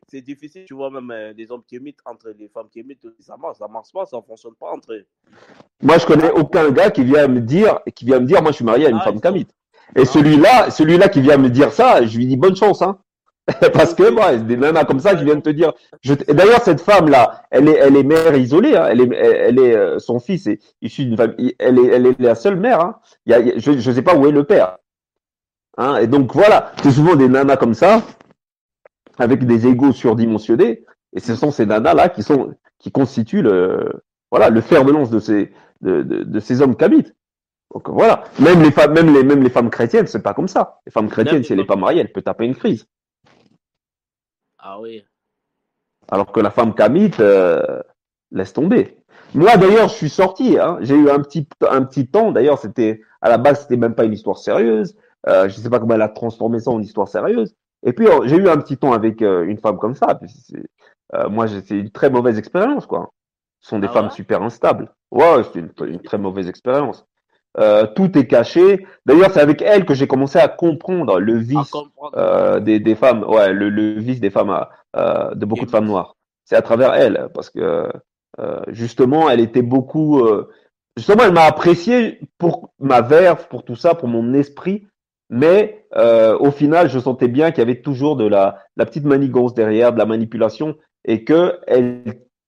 c'est difficile, tu vois, même des hommes kémites entre les femmes kémites, ça marche pas, ça fonctionne pas entre eux. Moi, je connais aucun gars qui vient me dire, moi, je suis marié à une femme kamite. Et celui-là qui vient me dire ça, je lui dis bonne chance, hein. Parce que, bon, des nanas comme ça qui viennent te dire, d'ailleurs, cette femme-là, elle est mère isolée, hein. Son fils est issu d'une famille, elle est la seule mère, hein. Je sais pas où est le père. Hein, et donc voilà, c'est souvent des nanas comme ça, avec des égos surdimensionnés, et ce sont ces nanas-là qui constituent le fer de lance de ces hommes kamites. Donc voilà, même les femmes chrétiennes, c'est pas comme ça. Les femmes chrétiennes, si elle n'est pas mariée, elle peut taper une crise. Ah oui. Alors que la femme kamite, laisse tomber. Moi d'ailleurs, je suis sorti, hein, j'ai eu un petit temps, d'ailleurs, à la base, c'était même pas une histoire sérieuse. Je sais pas comment elle a transformé ça en histoire sérieuse. Et puis j'ai eu un petit temps avec une femme comme ça. Moi, c'est une très mauvaise expérience, quoi. Ce sont des femmes super instables. Ouais, c'est une très mauvaise expérience. Tout est caché. D'ailleurs, c'est avec elle que j'ai commencé à comprendre le vice des femmes. Ouais, le vice des femmes, de beaucoup de femmes noires. C'est à travers elle, parce que justement, elle était beaucoup. Justement, elle m'a apprécié pour ma verve, pour tout ça, pour mon esprit. Mais au final, je sentais bien qu'il y avait toujours de la petite manigance derrière, de la manipulation, et que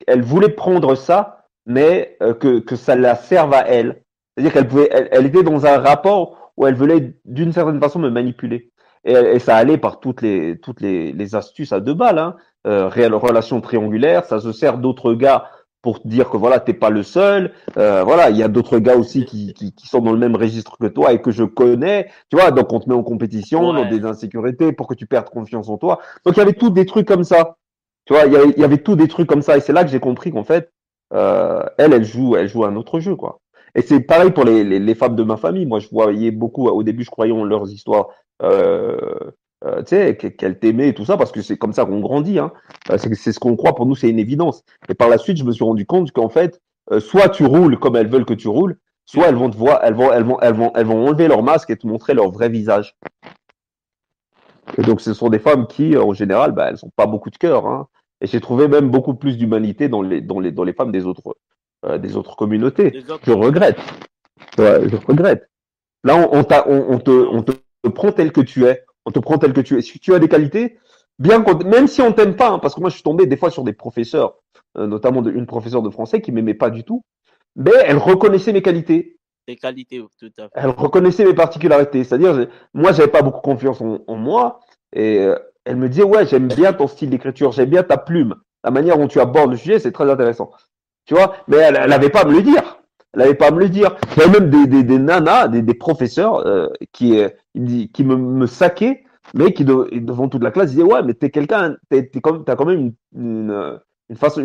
elle voulait prendre ça, mais que ça la serve à elle. C'est-à-dire elle était dans un rapport où elle voulait d'une certaine façon me manipuler. Et ça allait par toutes les astuces à 2 balles, hein. Relation triangulaire, ça se sert d'autres gars pour te dire que voilà, t'es pas le seul. Voilà, il y a d'autres gars aussi qui sont dans le même registre que toi et que je connais. Tu vois, donc on te met en compétition, dans des insécurités pour que tu perdes confiance en toi. Donc il y avait tous des trucs comme ça. Tu vois, il y avait tous des trucs comme ça. Et c'est là que j'ai compris qu'en fait, elle joue un autre jeu, quoi. Et c'est pareil pour les femmes de ma famille. Moi, je voyais beaucoup, au début, je croyais en leurs histoires, tu sais, qu'elles t'aimaient et tout ça, parce que c'est comme ça qu'on grandit, hein. C'est ce qu'on croit, pour nous, c'est une évidence. Et par la suite, je me suis rendu compte qu'en fait, soit tu roules comme elles veulent que tu roules, soit elles vont te voir, elles vont enlever leur masque et te montrer leur vrai visage. Et donc, ce sont des femmes qui, en général, bah, elles n'ont pas beaucoup de cœur, hein. Et j'ai trouvé même beaucoup plus d'humanité dans les femmes des autres communautés. Je regrette. Ouais, je regrette. Là, on te prend tel que tu es. On te prend tel que tu es. Si tu as des qualités, même si on t'aime pas, hein, parce que moi, je suis tombé des fois sur des professeurs, notamment une professeure de français qui m'aimait pas du tout, mais elle reconnaissait mes qualités. Tes qualités, tout à fait. Elle reconnaissait mes particularités. C'est-à-dire, moi, j'avais pas beaucoup confiance en moi, et elle me disait, ouais, j'aime bien ton style d'écriture, j'aime bien ta plume, la manière dont tu abordes le sujet, c'est très intéressant. Tu vois, mais elle avait pas à me le dire. Elle avait pas à me le dire. Il y a même des nanas, des professeurs qui me saquaient, mais qui devant toute la classe disaient, ouais, mais t'es quelqu'un, t'as quand même une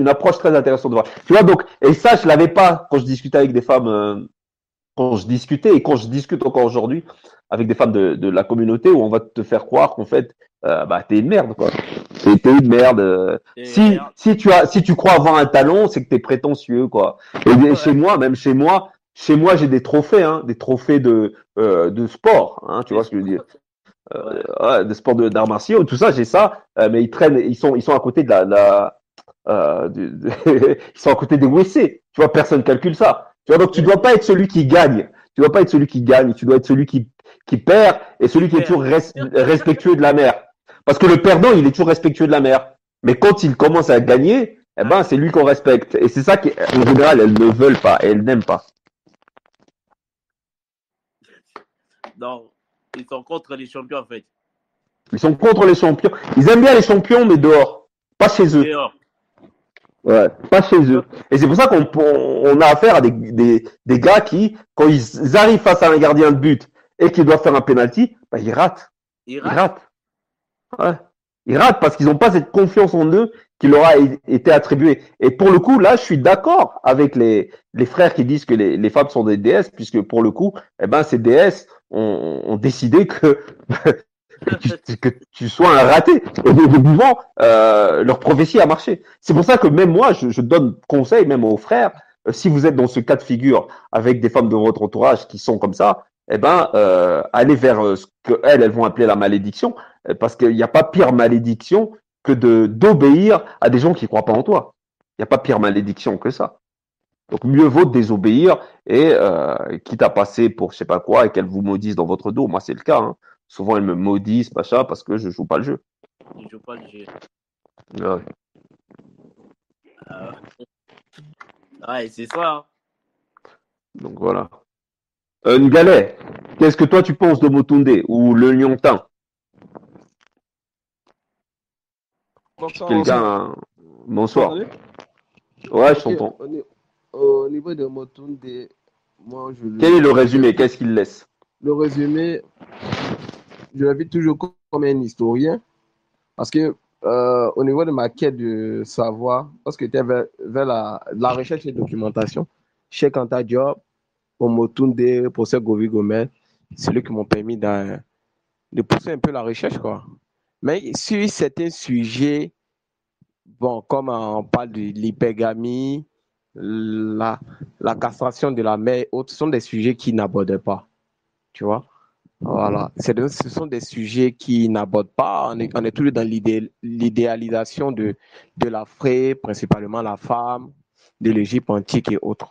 approche très intéressante de voir. Tu vois, donc, et ça, je l'avais pas quand je discutais avec des femmes, quand je discutais et quand je discute encore aujourd'hui avec des femmes de la communauté, où on va te faire croire qu'en fait, bah, t'es une merde, quoi. T'es une merde. Si tu crois avoir un talent, c'est que t'es prétentieux, quoi. Et chez moi, j'ai des trophées, hein, des trophées de sport, hein, tu vois ce que je veux dire. des sports d'arts martiaux, tout ça, j'ai ça, mais ils sont à côté de ils sont à côté des WC. Tu vois, personne calcule ça. Tu vois, donc tu dois pas être celui qui gagne. Tu dois pas être celui qui gagne. Tu dois être celui qui perd et celui qui est toujours respectueux de la mère. Parce que le perdant, il est toujours respectueux de la mère. Mais quand il commence à gagner, eh ben, c'est lui qu'on respecte. Et c'est ça qu'en général, elles ne veulent pas, elles n'aiment pas. Non, ils sont contre les champions en fait. Ils sont contre les champions. Ils aiment bien les champions, mais dehors. Pas chez eux. Dehors. Ouais, pas chez eux. Et c'est pour ça qu'on a affaire à des gars qui, quand ils arrivent face à un gardien de but et qu'ils doivent faire un penalty, bah, ils ratent. Ils ratent. Ouais. Ils ratent parce qu'ils n'ont pas cette confiance en eux qui leur a été attribuée. Et pour le coup, là, je suis d'accord avec les frères qui disent que les femmes sont des déesses, puisque pour le coup, eh ben, ces déesses ont décidé que que tu sois un raté. Et de vivant, leur prophétie a marché. C'est pour ça que même moi, je donne conseil même aux frères, si vous êtes dans ce cas de figure avec des femmes de votre entourage qui sont comme ça, eh ben, allez vers ce que elles vont appeler la malédiction, parce qu'il n'y a pas pire malédiction que d'obéir à des gens qui croient pas en toi. Il n'y a pas pire malédiction que ça. Donc mieux vaut désobéir et quitte à passer pour je sais pas quoi et qu'elles vous maudissent dans votre dos. Moi c'est le cas. Hein. Souvent elles me maudissent, machin, parce que je joue pas le jeu. Je joue pas le jeu. Ouais. Ouais, c'est ça. Hein. Donc voilà. Ngalet, qu'est-ce que toi tu penses de Motunde ou le Liontin? Quelqu'un. Bonsoir. Ouais, je t'entends. Au niveau de Motunde, moi je Quel est le résumé? Qu'est-ce qu'il laisse? Le résumé, je le vis toujours comme un historien, parce que au niveau de ma quête de savoir, parce que tu es vers la recherche et documentation, chez Kanta Diop, pour Motunde, pour Govi Gomez, c'est eux qui m'ont permis de pousser un peu la recherche, quoi. Mais sur certains sujets, bon, comme on parle de l'hypergamie, la castration de la mère et autres, ce sont des sujets qui n'abordent pas, tu vois. Voilà, ce sont des sujets qui n'abordent pas. On est toujours dans l'idéalisation de l'Afrique, principalement la femme, de l'Égypte antique et autres.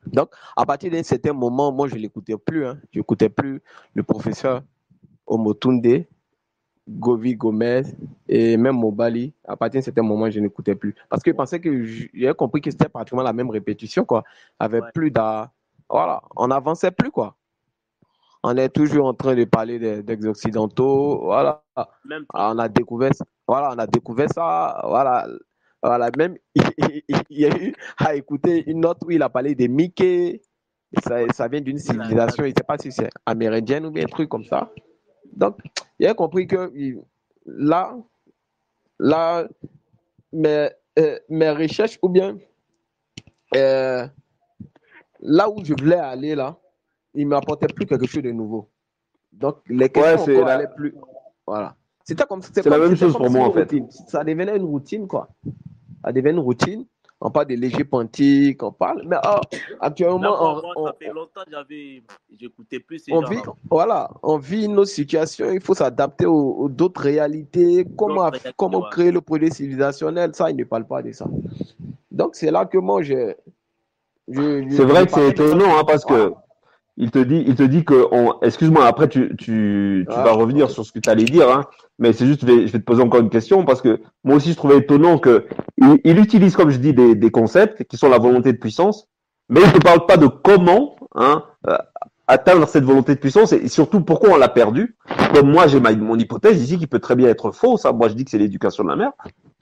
Donc, à partir d'un certain moment, moi, je ne l'écoutais plus. Hein. Je n'écoutais plus le professeur Omotunde, Govi Gomez et même Mobali. À partir d'un certain moment, je n'écoutais plus. Parce que je pensais que j'ai compris que c'était pratiquement la même répétition, quoi. Avec plus voilà, on n'avançait plus, quoi. On est toujours en train de parler des Occidentaux, voilà. On a découvert ça, voilà. Même, il y a eu à écouter une note où il a parlé des Mickey, ça vient d'une civilisation, je ne sais pas si c'est amérindienne ou bien un truc comme ça. Donc, il a compris que là, mes recherches, ou bien là où je voulais aller, là, il ne m'apportait plus quelque chose de nouveau. Donc, les questions n'allaient plus. Voilà. C'était comme c'est la même chose pour moi, en fait. Ça devenait une routine, quoi. Ça devenait une routine. On parle de l'Égypte antique, on parle. Mais actuellement. Ça fait longtemps que j'écoutais plus ces gens-là. Voilà. On vit une autre situation. Il faut s'adapter aux d'autres réalités. Comment créer le projet civilisationnel. Ça, il ne parle pas de ça. Donc, c'est là que moi, c'est vrai que c'est étonnant, hein, parce que. Il te dit que, excuse-moi, après tu vas revenir sur ce que tu allais dire, hein, mais c'est juste, je vais te poser encore une question parce que moi aussi je trouvais étonnant que il utilise, comme je dis, des concepts qui sont la volonté de puissance, mais il ne te parle pas de comment, hein, atteindre cette volonté de puissance et surtout pourquoi on l'a perdu. Comme moi j'ai mon hypothèse ici qui peut très bien être fausse, hein. Moi je dis que c'est l'éducation de la mère,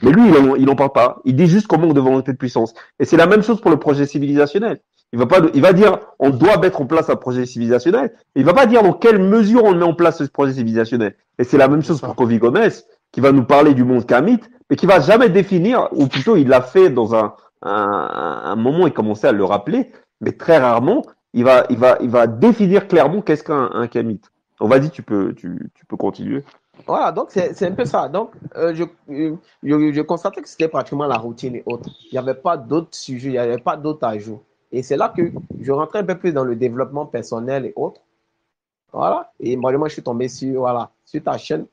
mais lui il n'en parle pas. Il dit juste qu'on manque de volonté de puissance. Et c'est la même chose pour le projet civilisationnel. Il va dire, on doit mettre en place un projet civilisationnel. Il va pas dire dans quelle mesure on met en place ce projet civilisationnel. Et c'est la même chose pour Govi Gomez, qui va nous parler du monde kamite, mais qui va jamais définir, ou plutôt il l'a fait dans un moment, il commençait à le rappeler, mais très rarement, il va définir clairement qu'est-ce qu'un kamite. On va dire, tu peux continuer. Voilà, donc c'est un peu ça. Donc, je constatais que c'était pratiquement la routine et autres. Il n'y avait pas d'autres sujets, il n'y avait pas d'autres ajouts. Et c'est là que je rentrais un peu plus dans le développement personnel et autres. Voilà. Et moi, je suis tombé sur, voilà, sur ta chaîne.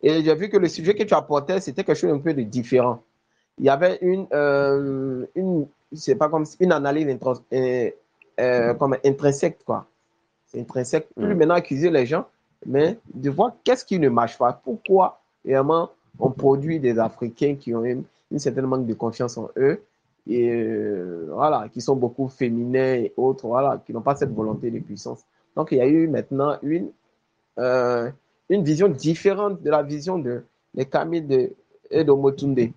Et j'ai vu que le sujet que tu apportais, c'était quelque chose un peu de différent. Il y avait c'est pas comme une analyse comme intrinsèque, quoi. C'est intrinsèque. Plus Mm. maintenant accuser les gens, mais de voir qu'est-ce qui ne marche pas. Pourquoi vraiment on produit des Africains qui ont une certaine manque de confiance en eux et voilà, qui sont beaucoup féminins et autres, voilà, qui n'ont pas cette volonté de puissance. Donc il y a eu maintenant une vision différente de la vision de Camille et de Motunde.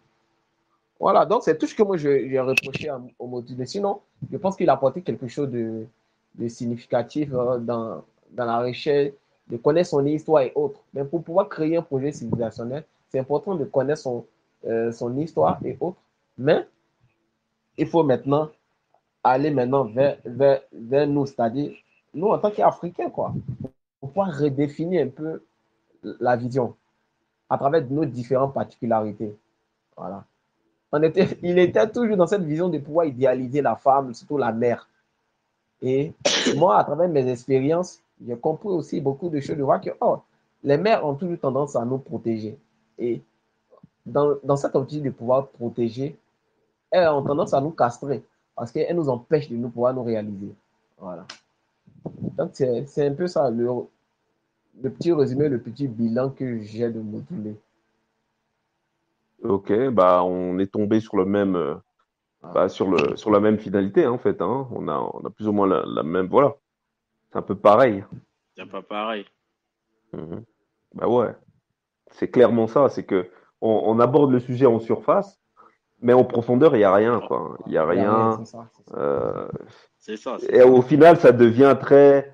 Voilà, donc c'est tout ce que moi j'ai reproché au Motunde. Sinon, je pense qu'il a apporté quelque chose de significatif dans la recherche, de connaître son histoire et autres. Mais pour pouvoir créer un projet civilisationnel, c'est important de connaître son histoire et autres. Mais il faut maintenant aller maintenant vers nous, c'est-à-dire nous en tant qu'Africains, quoi, pour pouvoir redéfinir un peu la vision à travers nos différentes particularités. Voilà. Il était toujours dans cette vision de pouvoir idéaliser la femme, surtout la mère. Et moi, à travers mes expériences, j'ai compris aussi beaucoup de choses. Je vois que les mères ont toujours tendance à nous protéger. Et dans cette optique de pouvoir protéger, elles ont tendance à nous castrer parce qu'elles nous empêchent de pouvoir nous réaliser. Voilà. Donc, c'est un peu ça, le petit résumé, le petit bilan que j'ai de Motunde. Ok, bah on est tombé sur le même, sur la même finalité, hein, en fait, hein. On a plus ou moins la même, voilà. C'est un peu pareil. C'est pas pareil. Mhm. Bah ouais, c'est clairement ça. C'est que on aborde le sujet en surface, mais en profondeur, il y a rien, quoi. Il y a Il n'y a rien, rien. c'est ça. euh, C'est ça. et au final, ça devient très,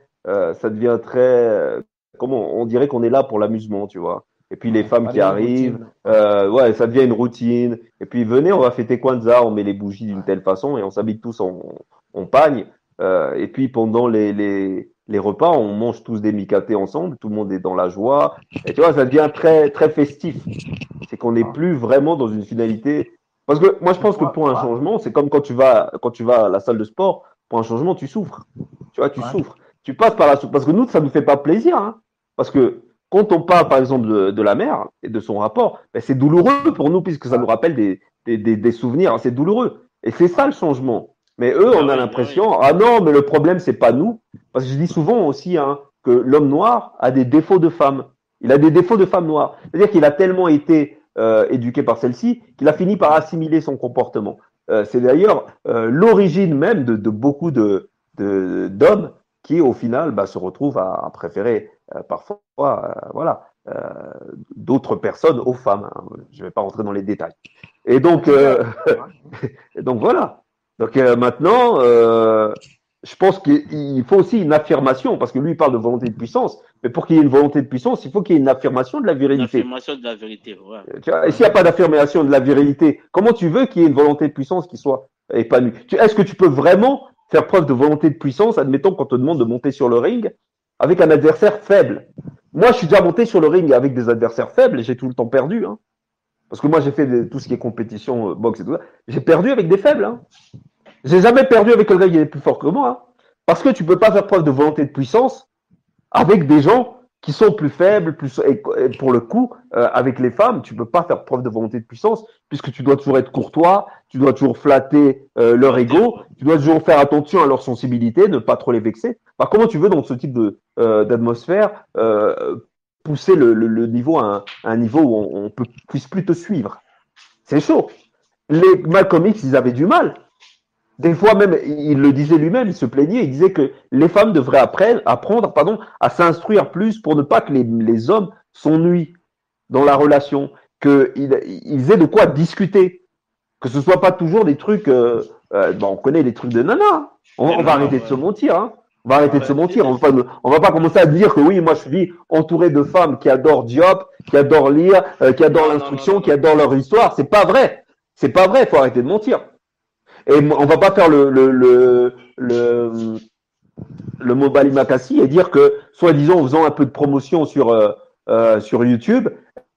comment, on dirait qu'on est là pour l'amusement, tu vois. Et puis les femmes Ça qui devient une arrivent, routine. ouais, ça devient une routine. Et puis venez, on va fêter Kwanzaa, on met les bougies d'une telle façon et on s'habille tous en pagne. Et puis pendant les repas, on mange tous des micatés ensemble, tout le monde est dans la joie. Et tu vois, ça devient très, très festif. C'est qu'on n'est plus vraiment dans une finalité. Parce que moi, je pense que pour un changement, c'est comme quand tu vas à la salle de sport, pour un changement, tu souffres. Tu vois, tu souffres. Tu passes par la souffrance. Parce que nous, ça ne nous fait pas plaisir, hein. Parce que quand on parle, par exemple, de la mère et de son rapport, ben, c'est douloureux pour nous, puisque ça nous rappelle des souvenirs. C'est douloureux. Et c'est ça le changement. Mais eux, on a l'impression, ah non, mais le problème, c'est pas nous. Parce que je dis souvent aussi, hein, que l'homme noir a des défauts de femme. Il a des défauts de femme noire. C'est-à-dire qu'il a tellement été éduqué par celle-ci qu'il a fini par assimiler son comportement. C'est d'ailleurs l'origine même de beaucoup d'hommes qui, au final, se retrouvent à préférer parfois voilà, d'autres personnes aux femmes, hein. Je ne vais pas rentrer dans les détails. Et donc, et donc voilà. Donc maintenant, je pense qu'il faut aussi une affirmation, parce que lui, il parle de volonté de puissance, mais pour qu'il y ait une volonté de puissance, il faut qu'il y ait une affirmation de la virilité. L'affirmation de la vérité, ouais. Tu vois, et s'il n'y a pas d'affirmation de la virilité, comment tu veux qu'il y ait une volonté de puissance qui soit épanouie? Est-ce que tu peux vraiment faire preuve de volonté de puissance, admettons qu'on te demande de monter sur le ring avec un adversaire faible? Moi, je suis déjà monté sur le ring avec des adversaires faibles et j'ai tout le temps perdu, hein. Parce que moi, j'ai fait tout ce qui est compétition, boxe et tout ça. J'ai perdu avec des faibles, hein. J'ai jamais perdu avec quelqu'un qui est plus fort que moi, hein. Parce que tu peux pas faire preuve de volonté de puissance avec des gens qui sont plus faibles, et pour le coup, avec les femmes, tu peux pas faire preuve de volonté de puissance puisque tu dois toujours être courtois, tu dois toujours flatter leur ego, tu dois toujours faire attention à leur sensibilité, ne pas trop les vexer. Enfin, comment tu veux dans ce type d'atmosphère pousser le niveau à un niveau où on puisse plus te suivre? C'est chaud. Les Malcolm X, ils avaient du mal. Des fois même, il le disait lui-même, il se plaignait, il disait que les femmes devraient apprendre à s'instruire plus pour ne pas que les hommes s'ennuient dans la relation, qu'ils aient de quoi discuter, que ce soit pas toujours des trucs, on connaît les trucs de nana, on va arrêter de se mentir, hein. On va arrêter de se mentir, on va pas commencer à dire que oui, moi je suis entouré de femmes qui adorent Diop, qui adorent lire, qui adorent l'instruction, qui adorent leur histoire, c'est pas vrai, faut arrêter de mentir. Et on va pas faire le Mobali Makassi et dire que, soi-disant, en faisant un peu de promotion sur YouTube,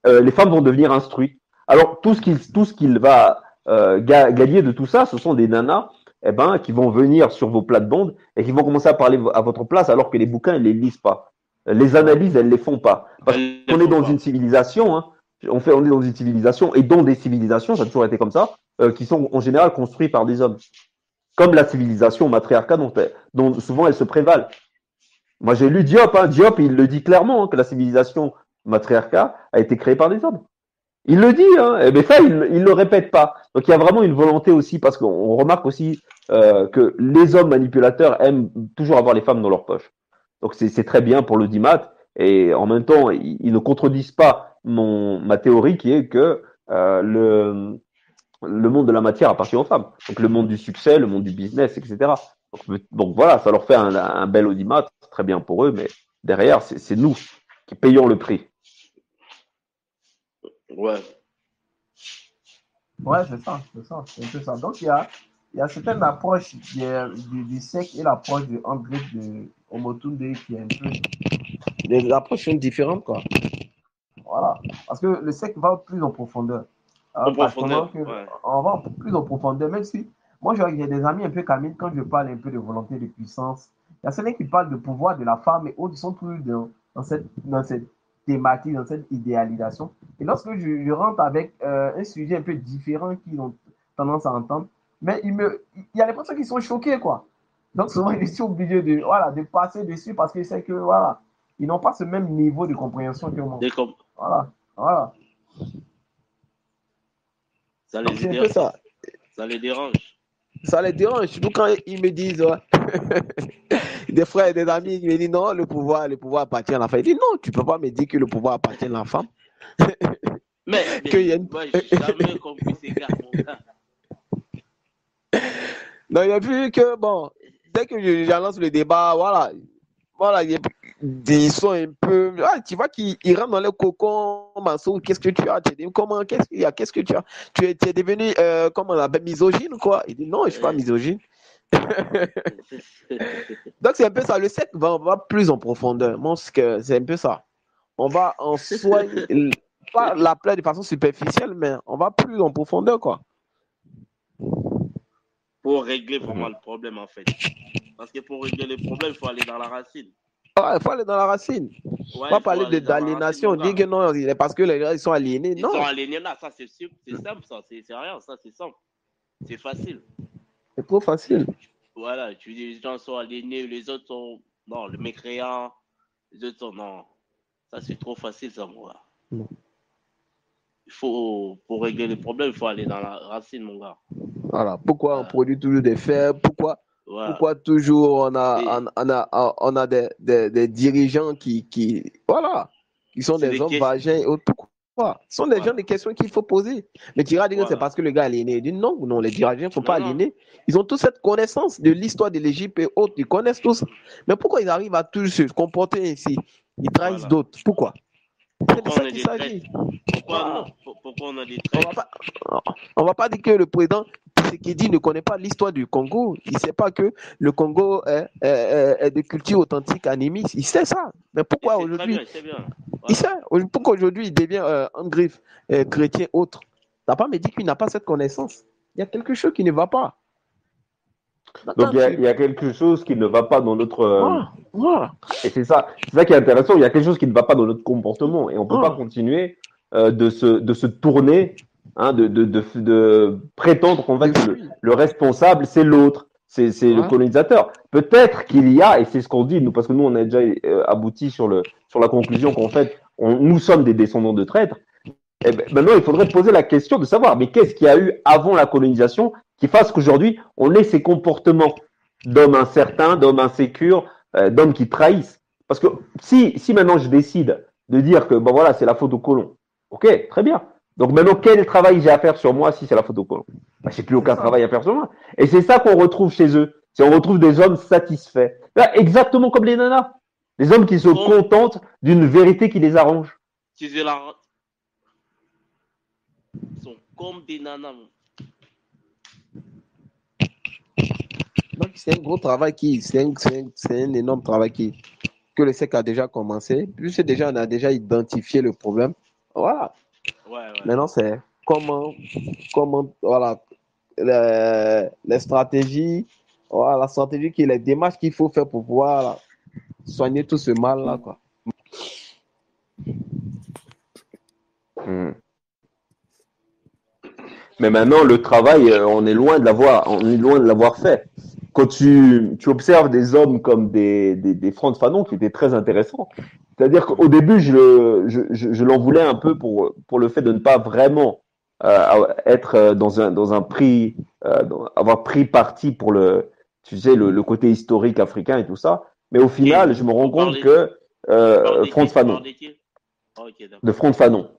les femmes vont devenir instruites. Alors, tout ce qu'il va gagner de tout ça, ce sont des nanas qui vont venir sur vos plates-bandes et qui vont commencer à parler à votre place alors que les bouquins, ils les lisent pas. Les analyses, elles les font pas. Parce Elles qu'on les est font dans pas. une civilisation, hein, on est dans une civilisation, et dans des civilisations, ça a toujours été comme ça, qui sont en général construites par des hommes. Comme la civilisation matriarcale dont souvent elle se prévalent. Moi, j'ai lu Diop, hein. Diop, il le dit clairement, hein, que la civilisation matriarcale a été créée par des hommes. Il le dit, hein, mais ça, il le répète pas. Donc, il y a vraiment une volonté aussi, parce qu'on remarque aussi que les hommes manipulateurs aiment toujours avoir les femmes dans leur poche. Donc, c'est très bien pour l'audimat, et en même temps, ils ne contredisent pas ma théorie qui est que le monde de la matière appartient aux femmes. Donc, le monde du succès, le monde du business, etc. Donc voilà, ça leur fait un bel audimat, très bien pour eux, mais derrière, c'est nous qui payons le prix. Ouais. Ouais, c'est ça, c'est un peu ça. Donc, il y a certaines approches du sec et l'approche de André de Omotunde qui est un peu. Les approches sont différentes, quoi. Voilà. Parce que le sec va plus en profondeur. En profondeur, on va plus en profondeur, même si moi j'ai des amis un peu camiques quand je parle un peu de volonté de puissance. Il y a certains qui parlent de pouvoir de la femme et autres qui sont plus dans cette thématique, dans cette idéalisation. Et lorsque je rentre avec un sujet un peu différent qu'ils ont tendance à entendre, mais il y a des personnes qui sont choquées, quoi. Donc souvent, ils sont obligés de passer dessus parce qu'ils savent que, voilà, ils n'ont pas ce même niveau de compréhension que moi. Voilà. Ça Donc, c'est un peu ça. Ça les dérange. Ça les dérange. Surtout quand ils me disent, des frères et des amis, ils me disent non, le pouvoir appartient à la femme. Ils disent non, tu ne peux pas me dire que le pouvoir appartient à la femme. Mais moi, j'ai jamais compris ces gars, mon gars. Non, il a vu que, bon, dès que j'annonce le débat, voilà, ils sont un peu. Ah, tu vois qu'ils rentrent dans le cocon, Mansour, qu'est-ce que tu as? Tu dis, comment, qu'est-ce qu'il y a? Qu'est-ce que tu as? Tu es devenu, comment on appelle, misogyne, quoi? Il dit, non, je ne suis pas misogyne. Donc, c'est un peu ça. Le sec va plus en profondeur. Moi, c'est un peu ça. On va en soigner, pas la plaie de façon superficielle, mais on va plus en profondeur, quoi. Pour régler vraiment le problème, en fait. Parce que pour régler le problème, il faut aller dans la racine. Ouais, il faut aller dans la racine. Ouais, Pas parler d'aliénation. On dit que non, parce que les gens ils sont aliénés. Ils sont aliénés là, ça c'est simple, ça. C'est rien, ça c'est simple. C'est facile. C'est trop facile. Voilà, tu dis les gens sont aliénés, les autres sont. Non, le mécréant, les autres sont. Non. Ça c'est trop facile, ça, mon gars. Non. Pour régler le problème, il faut aller dans la racine, mon gars. Voilà. Pourquoi on produit toujours des fers? Pourquoi toujours on a des dirigeants qui sont des hommes vagins et autres? Pourquoi? Ce sont des gens des questions qu'il faut poser. Mais tu vas dire que c'est parce que le gars est aliéné. Il dit non, les dirigeants ne sont pas aliénés. Ils ont toute cette connaissance de l'histoire de l'Égypte et autres. Ils connaissent tout ça. Mais pourquoi ils arrivent à tous se comporter ainsi? Ils trahissent d'autres. Pourquoi? C'est de ça qu'il s'agit. Pourquoi on a des traits? On va pas dire que le président Tshisekedi ne connaît pas l'histoire du Congo. Il ne sait pas que le Congo est de culture authentique animiste. Il sait ça. Mais pourquoi aujourd'hui il sait. Pourquoi aujourd'hui il devient un griffe chrétien autre? Tu n'as pas me dit qu'il n'a pas cette connaissance. Il y a quelque chose qui ne va pas. Donc il y a quelque chose qui ne va pas dans notre. Et c'est ça qui est intéressant. Il y a quelque chose qui ne va pas dans notre comportement et on ne peut pas continuer de se tourner, hein, de prétendre qu'en fait le responsable c'est l'autre, c'est le colonisateur. Peut-être qu'il y a, et c'est ce qu'on dit nous, parce que nous on a déjà abouti sur la conclusion qu'en fait nous sommes des descendants de traîtres. Et maintenant il faudrait poser la question de savoir mais qu'est-ce qu'il y a eu avant la colonisation qui fasse qu'aujourd'hui, on ait ces comportements d'hommes incertains, d'hommes insécures, d'hommes qui trahissent. Parce que si maintenant je décide de dire que voilà, c'est la faute aux colons, ok, très bien. Donc maintenant, quel travail j'ai à faire sur moi si c'est la faute aux colons? J'ai plus aucun travail à faire sur moi. Et c'est ça qu'on retrouve chez eux. On retrouve des hommes satisfaits. Là, exactement comme les nanas. Des hommes qui se contentent d'une vérité qui les arrange. Ils sont comme des nanas. Donc, c'est un gros travail c'est un énorme travail que le SEC a déjà commencé. Plus déjà, on a déjà identifié le problème. Voilà. Maintenant, c'est comment voilà, les stratégies, voilà, la stratégie les démarches qu'il faut faire pour pouvoir soigner tout ce mal-là, quoi. Hmm. Mais maintenant, le travail, on est loin de l'avoir fait. Quand tu observes des hommes comme des Frantz Fanon qui étaient très intéressants. C'est-à-dire qu'au début, je l'en voulais un peu pour le fait de ne pas vraiment être dans un prix, avoir pris parti pour tu sais, le côté historique africain et tout ça. Mais au final, je me rends compte que Frantz Fanon, de Frantz Fanon.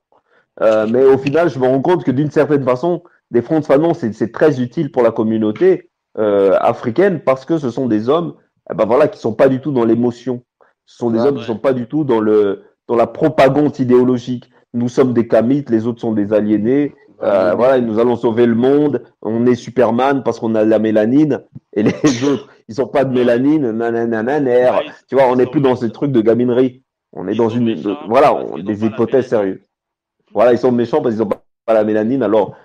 Mais au final, je me rends compte que d'une certaine façon, des Frantz Fanon, c'est très utile pour la communauté africaine parce que ce sont des hommes ben voilà, qui sont pas du tout dans l'émotion. Ce sont des hommes qui sont pas du tout dans la propagande idéologique. Nous sommes des kamites, les autres sont des aliénés. Voilà, nous allons sauver le monde. On est Superman parce qu'on a de la mélanine et les autres, ils ont pas de mélanine. Nananananer. Tu vois, on n'est plus dans ces trucs de gaminerie. On est dans des hypothèses sérieuses. Voilà, ils sont méchants parce qu'ils ont pas la mélanine. Alors,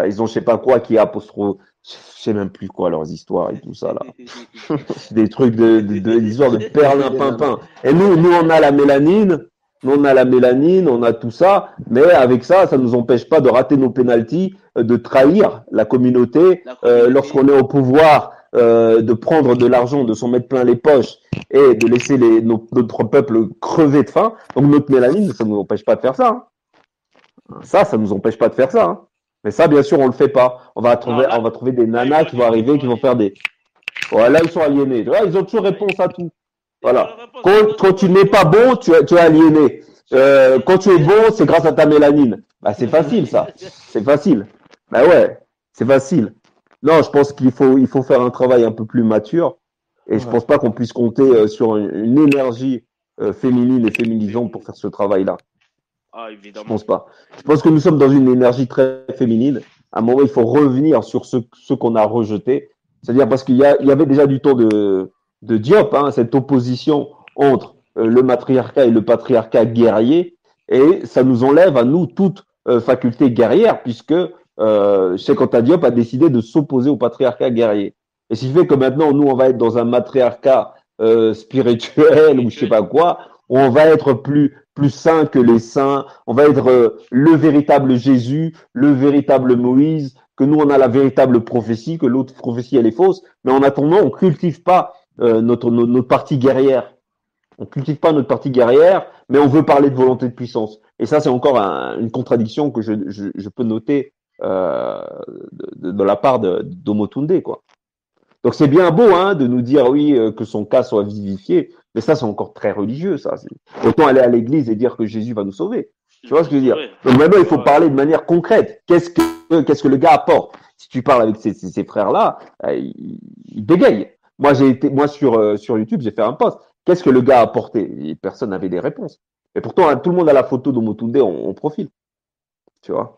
ils ont je sais pas quoi qui est apostrophe. Je sais même plus quoi leurs histoires et tout ça là. Des trucs des histoires de perlimpinpin. Et nous on a la mélanine. On a tout ça, mais avec ça, ça nous empêche pas de rater nos pénaltys, de trahir la communauté, lorsqu'on est au pouvoir, de prendre de l'argent, de s'en mettre plein les poches et de laisser notre peuple crever de faim. Donc notre mélanine, ça nous empêche pas de faire ça. Hein. Ça nous empêche pas de faire ça. Hein. Mais ça, bien sûr, on le fait pas. On va trouver des nanas qui vont arriver, qui vont faire des. Ouais, là, ils sont aliénés. Là, ils ont toujours réponse à tout. Voilà. Quand tu n'es pas bon, tu es aliéné. Quand tu es bon, c'est grâce à ta mélanine. Bah, c'est facile, ça. C'est facile. Bah ouais, c'est facile. Non, je pense qu'il faut faire un travail un peu plus mature. Et je pense pas qu'on puisse compter sur une énergie féminine et féminisante pour faire ce travail-là. Ah, évidemment. Je pense pas. Je pense que nous sommes dans une énergie très féminine. À un moment, il faut revenir sur ce qu'on a rejeté. C'est-à-dire parce qu'il y avait déjà du temps de Diop, hein, cette opposition entre le matriarcat et le patriarcat guerrier, et ça nous enlève à nous toute faculté guerrière, puisque Cheikh Anta Diop a décidé de s'opposer au patriarcat guerrier. Et ce qui fait que maintenant, nous, on va être dans un matriarcat spirituel ou je sais pas quoi, où on va être plus saint que les saints, on va être le véritable Jésus, le véritable Moïse, que nous, on a la véritable prophétie, que l'autre prophétie, elle est fausse, mais en attendant, on cultive pas notre partie guerrière. On cultive pas notre partie guerrière, mais on veut parler de volonté de puissance. Et ça, c'est encore une contradiction que je peux noter de la part d'Omotunde, quoi. Donc c'est bien beau hein, de nous dire oui que son cas soit vivifié, mais ça c'est encore très religieux, ça. Autant aller à l'église et dire que Jésus va nous sauver. Tu vois ce que je veux dire? Donc maintenant il faut parler de manière concrète. Qu'est-ce que le gars apporte? Si tu parles avec ces frères-là, ils bégayent. Moi sur YouTube j'ai fait un post. Qu'est-ce que le gars a apporté? Et personne n'avait des réponses. Et pourtant tout le monde a la photo d'Omotunde en profil. Tu vois?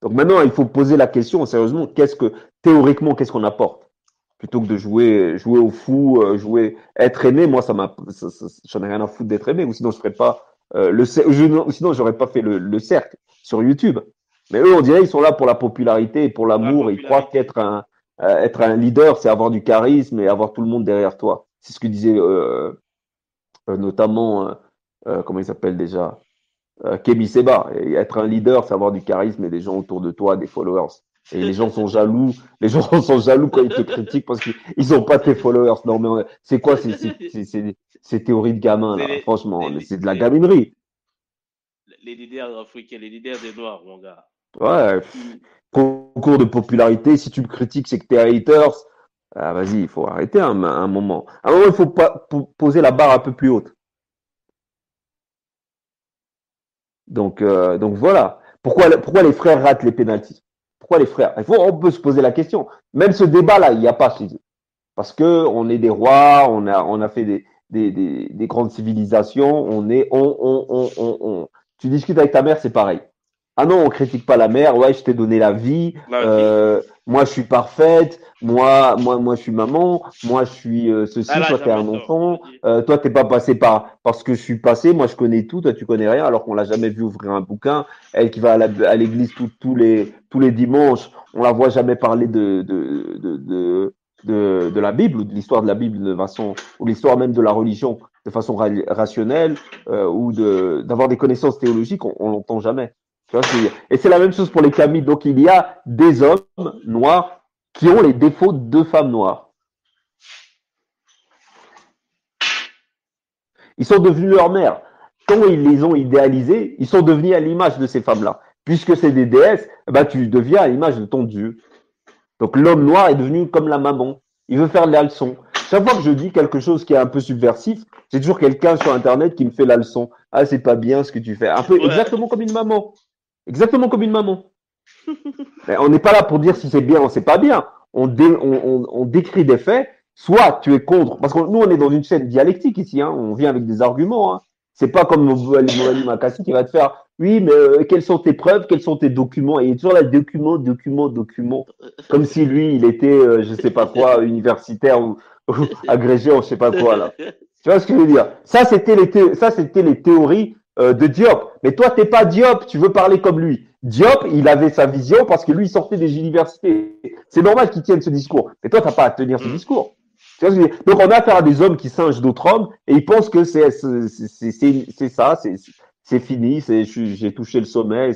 Donc maintenant il faut poser la question sérieusement. Théoriquement qu'est-ce qu'on apporte? Plutôt que de jouer au fou, être aimé, moi j'en ai rien à foutre d'être aimé, ou sinon je ferais pas sinon j'aurais pas fait le cercle sur YouTube. Mais eux on dirait ils sont là pour la popularité et pour l'amour, et ils croient qu'être un leader c'est avoir du charisme et avoir tout le monde derrière toi. C'est ce que disait notamment comment il s'appelle déjà Kémy Seba. Et être un leader c'est avoir du charisme et des gens autour de toi, des followers. Et les gens sont jaloux. Les gens sont jaloux quand ils te critiquent parce qu'ils ont pas tes followers. Non, mais c'est quoi ces théories de gamins, là? Franchement, c'est de la gaminerie. Les leaders africains, les leaders des Noirs, mon gars. Ouais. Concours de popularité. Si tu me critiques, c'est que t'es haters. Ah, vas-y, il faut arrêter un moment. À un moment, il faut pas poser la barre un peu plus haute. Donc voilà. Pourquoi les frères ratent les pénaltys? Pourquoi les frères? On peut se poser la question. Même ce débat-là, il n'y a pas chez eux. Parce que on est des rois, on a fait des grandes civilisations, Tu discutes avec ta mère, c'est pareil. Ah non, on critique pas la mère, ouais, je t'ai donné la vie, moi je suis parfaite, moi je suis maman, moi je suis ceci, toi t'es un enfant, toi t'es pas passé par ce que je suis passé, moi je connais tout, toi tu connais rien, alors qu'on l'a jamais vu ouvrir un bouquin. Elle qui va à l'église tous les dimanches, on la voit jamais parler de la Bible ou de l'histoire de la Bible de façon, ou l'histoire même de la religion de façon rationnelle ou d'avoir des connaissances théologiques, on l'entend jamais. Tu vois, et c'est la même chose pour les Kamites. Donc il y a des hommes noirs qui ont les défauts de femmes noires. Ils sont devenus leur mère. Quand ils les ont idéalisés, ils sont devenus à l'image de ces femmes-là. Puisque c'est des déesses, bah, tu deviens à l'image de ton Dieu. Donc l'homme noir est devenu comme la maman. Il veut faire la leçon. Chaque fois que je dis quelque chose qui est un peu subversif, j'ai toujours quelqu'un sur Internet qui me fait la leçon. Ah, c'est pas bien ce que tu fais. Un peu Ouais. exactement comme une maman. Exactement comme une maman. Mais on n'est pas là pour dire si c'est bien ou c'est pas bien. On décrit des faits. Soit tu es contre, parce que nous on est dans une chaîne dialectique ici, hein, on vient avec des arguments. Hein. C'est pas comme Moali Makassi qui va te faire, oui, mais quelles sont tes preuves, quels sont tes documents? Et il est toujours là, document, comme si lui il était, je sais pas quoi, universitaire ou agrégé ou je sais pas quoi là. Tu vois ce que je veux dire? Ça c'était les théories de Diop. Mais toi t'es pas Diop, tu veux parler comme lui. Diop, il avait sa vision parce que lui il sortait des universités. C'est normal qu'il tienne ce discours. Mais toi t'as pas à tenir ce discours. Tu vois ce que je veux dire? Donc on a affaire à des hommes qui singent d'autres hommes et ils pensent que c'est ça, c'est fini, j'ai touché le sommet.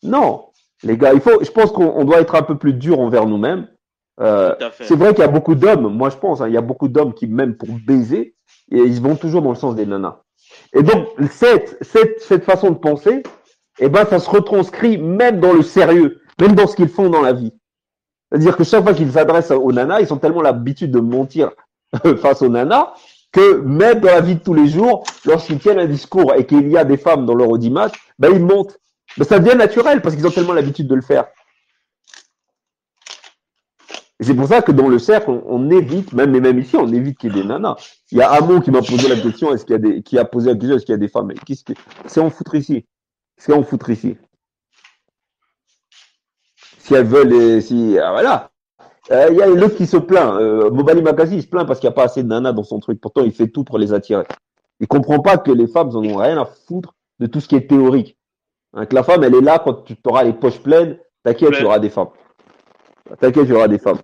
Non, les gars, je pense qu'on doit être un peu plus dur envers nous-mêmes. Tout à fait. C'est vrai qu'il y a beaucoup d'hommes, moi je pense, hein, il y a beaucoup d'hommes qui même pour baiser, et ils vont toujours dans le sens des nanas. Et donc cette façon de penser, eh ben ça se retranscrit même dans le sérieux, même dans ce qu'ils font dans la vie. C'est-à-dire que chaque fois qu'ils s'adressent aux nanas, ils ont tellement l'habitude de mentir face aux nanas que même dans la vie de tous les jours, lorsqu'ils tiennent un discours et qu'il y a des femmes dans leur audimat, ben ils mentent. Mais ça devient naturel parce qu'ils ont tellement l'habitude de le faire. Et c'est pour ça que dans le cercle, on évite, même ici, on évite qu'il y ait des nanas. Il y a Amon qui m'a posé la question, qui a posé la question, est-ce qu'il y a des femmes? C'est en foutre ici. C'est en foutre ici. Si elles veulent, voilà. Il y a l'autre qui se plaint. Mobali Makassi, il se plaint parce qu'il n'y a pas assez de nanas dans son truc. Pourtant, il fait tout pour les attirer. Il comprend pas que les femmes n'en ont rien à foutre de tout ce qui est théorique. Hein, que la femme, elle est là quand tu auras les poches pleines. T'inquiète, il y aura des femmes. T'inquiète, il y aura des femmes.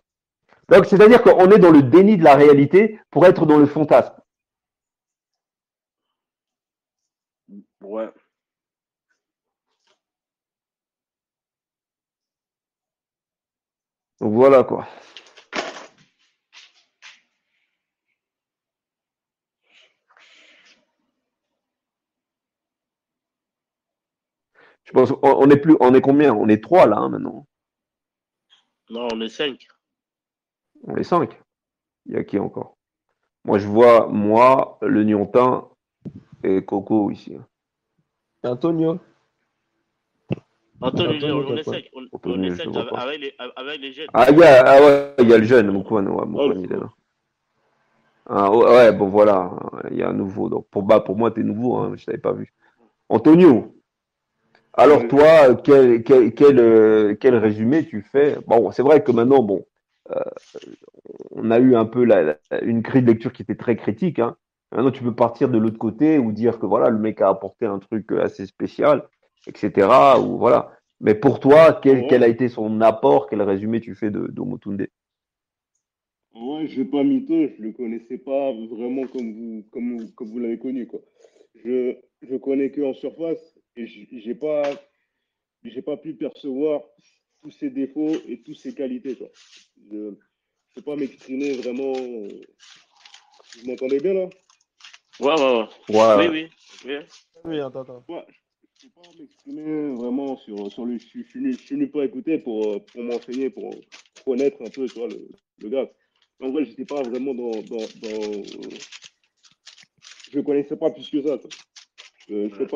Donc, c'est-à-dire qu'on est dans le déni de la réalité pour être dans le fantasme. Ouais. Donc voilà quoi. Je pense on est combien? On est 3 là hein, maintenant. Non, on est 5. On est 5. Il y a qui encore? Moi je vois moi, le Niontin et Coco ici. Antonio. Antonio, on est t'as 5. On Antonio, est je 5 le vois pas. avec les jeunes. Ah, ouais, il y a le jeune, Moukouane, ouais, Moukouane, il est là. Ah, ouais, bon voilà, il y a un nouveau. Donc pour moi, t'es nouveau, hein, je t'avais pas vu. Antonio, alors toi, quel résumé tu fais? Bon, c'est vrai que maintenant, bon, euh, on a eu un peu une grille de lecture qui était très critique, hein. Maintenant, tu peux partir de l'autre côté ou dire que voilà, le mec a apporté un truc assez spécial, etc. Ou voilà. Mais pour toi, quel a été son apport? Quel résumé tu fais de Motunde? Ouais, je vais pas mytho, je le connaissais pas vraiment comme vous l'avez connu, quoi. Je connais que en surface et j'ai pas pu percevoir tous ses défauts et toutes ses qualités, quoi. Je peux pas m'exprimer vraiment. Vous m'entendez bien là? Ouais. Ouais. Oui. Oui, attends. Ouais, je peux pas m'exprimer vraiment sur le. Je suis venu pas écouter pour m'enseigner, pour connaître un peu, tu vois, le gars. En vrai, j'étais pas vraiment je connaissais pas plus que ça, quoi. Je peux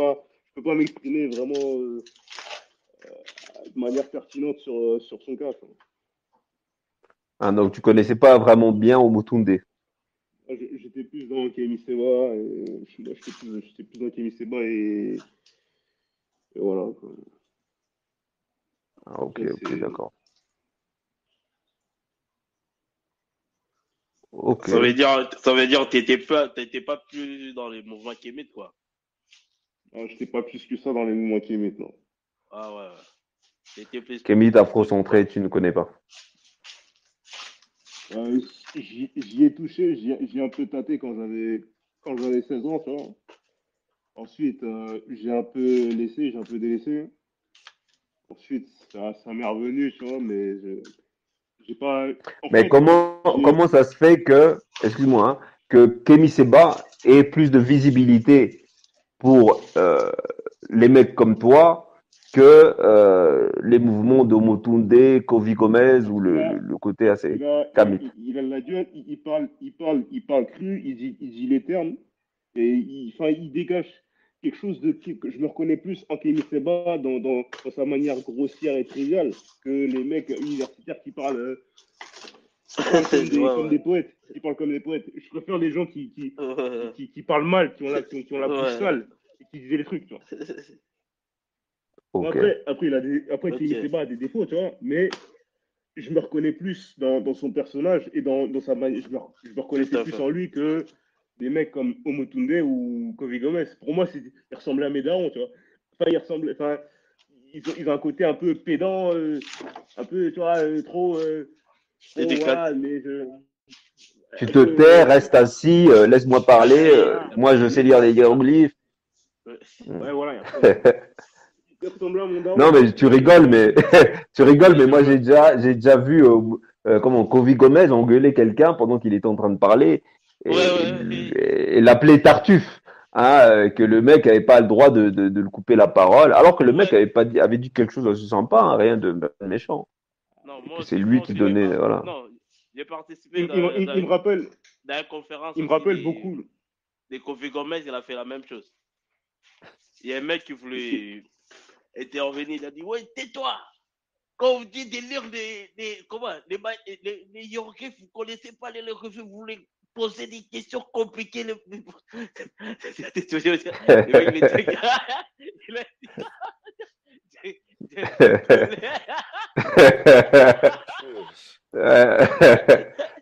pas m'exprimer vraiment de manière pertinente sur son cas, quoi. Ah, donc tu connaissais pas vraiment bien Omotunde. Moi, j'étais plus dans Kémy Seba, moi, j'étais plus dans Kémy Seba et voilà, quoi. Ah, ok, Après, ok, c'est. d'accord. Ok. Ça veut dire que t'étais pas plus dans les mouvements kémites, quoi. Ah, j'étais pas plus que ça dans les mouvements Kémy, non. Ah ouais. T'étais plus. Kémite afro-centré, tu ne connais pas. J'y ai touché, j'y ai un peu tâté quand j'avais quand j'avais 16 ans, tu vois. Ensuite, j'ai un peu délaissé. Ensuite, ça m'est revenu, tu vois, mais j'ai pas. En Mais fait, comment ça se fait que, excuse-moi, hein, que Kemi Seba ait plus de visibilité pour les mecs comme toi que les mouvements d'Omotunde, Kovi Gomez ou là, le côté assez là, Kamit. il a la gueule, il parle cru, il dit les termes, et enfin, il dégage quelque chose que je me reconnais plus en Kémy Seba dans sa manière grossière et triviale que les mecs universitaires qui parlent Ouais, comme ouais. des poètes, qui parlent comme des poètes. Je préfère les gens qui parlent mal, qui ont la bouche Ouais. sale, et qui disent les trucs, tu vois. Bon, Ok. après Ok. Kémy Seba a des défauts, tu vois, mais je me reconnais plus dans son personnage et dans sa manière. Je me reconnaissais Tout à plus fait. en lui que des mecs comme Omotunde ou Kovi Gomez. Pour moi, il ressemblait à mes darons, tu vois. Enfin, ils ont un côté un peu pédant, un peu, tu vois, Et trop, des quatre. voilà, mais Tu un te peu, tais, reste assis, laisse-moi parler. Moi, je sais lire les hiéroglyphes. Ouais. ouais, voilà, il ressemblait à mon daron, Non, tu vois. mais tu rigoles, mais tu rigoles, Ouais, mais je moi vois. j'ai déjà vu comment Kovi Gomez engueuler quelqu'un pendant qu'il était en train de parler Ouais, et, ouais. et l'appeler Tartuffe, hein, que le mec avait pas le droit de le couper la parole, alors que le mec Ouais. avait dit quelque chose de sympa, hein, rien de méchant, Non, et que c'est lui moi qui aussi, donnait, voilà. non, j'ai participé Il me rappelle, dans une conférence il me aussi rappelle beaucoup. des Kofi Gomez, il a fait la même chose. Il y a un mec qui voulait intervenir, il a dit, ouais, tais-toi. Quand vous dites des livres, les hiéroglyphes, vous ne connaissez pas les hiéroglyphes, vous voulez poser des questions compliquées. Le mec, il a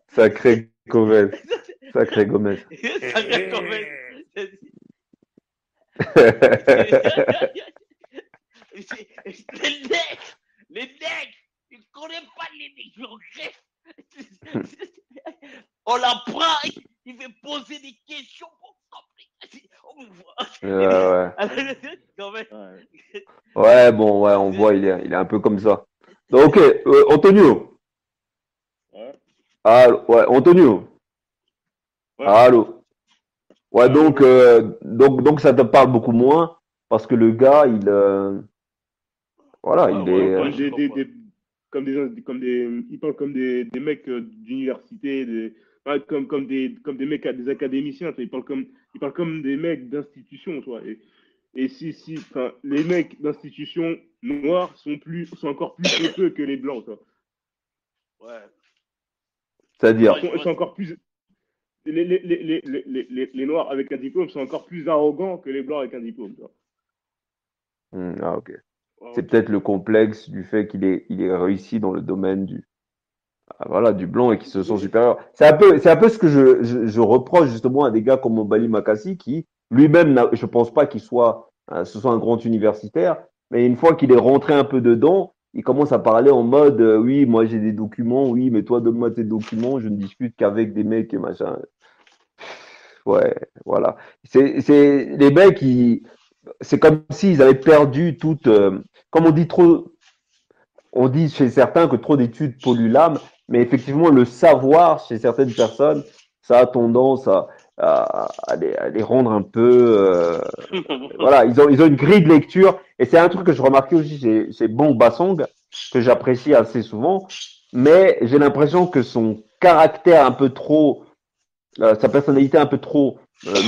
Sacré Gomez, sacré Gomez. Ça vient quand même. Les nègres, ils ne connaissent pas les hiéroglyphes. On l'apprend, il veut poser des questions pour Ouais. comprendre. Ouais, bon, ouais, on voit, il est un peu comme ça. Donc, ok, Antonio. Ouais, Allô, ouais, Antonio. ouais, Allô. Ouais, allô. donc ça te parle beaucoup moins parce que le gars, voilà, Ouais, il ouais, est, ouais, Comme je comprends. ils parlent comme des mecs d'université, ouais, comme des mecs, des académiciens, tu vois. Ils parlent comme des mecs d'institution, tu vois. Et enfin, les mecs d'institution noirs sont encore plus pompeux que les blancs, tu vois. Ouais. c'est-à-dire, Ouais, je Ils vois. sont encore plus, les noirs avec un diplôme sont encore plus arrogants que les blancs avec un diplôme, tu vois. ah, ok. Ouais, C'est ok. peut-être le complexe du fait il est réussi dans le domaine voilà, du blanc et qui se sent supérieur. C'est un peu ce que je reproche justement à des gars comme Mobali Makassi qui lui-même, je pense pas ce soit un grand universitaire, mais une fois qu'il est rentré un peu dedans, il commence à parler en mode, oui, moi j'ai des documents, oui, mais toi donne-moi tes documents, je ne discute qu'avec des mecs et machin. Ouais, voilà. Les mecs, c'est comme s'ils avaient perdu toute, comme on dit chez certains que trop d'études polluent l'âme, mais effectivement, le savoir chez certaines personnes, ça a tendance à les rendre un peu, voilà, ils ont une grille de lecture, et c'est un truc que je remarquais aussi chez Bong Basong, que j'apprécie assez souvent, mais j'ai l'impression que son caractère un peu trop, sa personnalité un peu trop,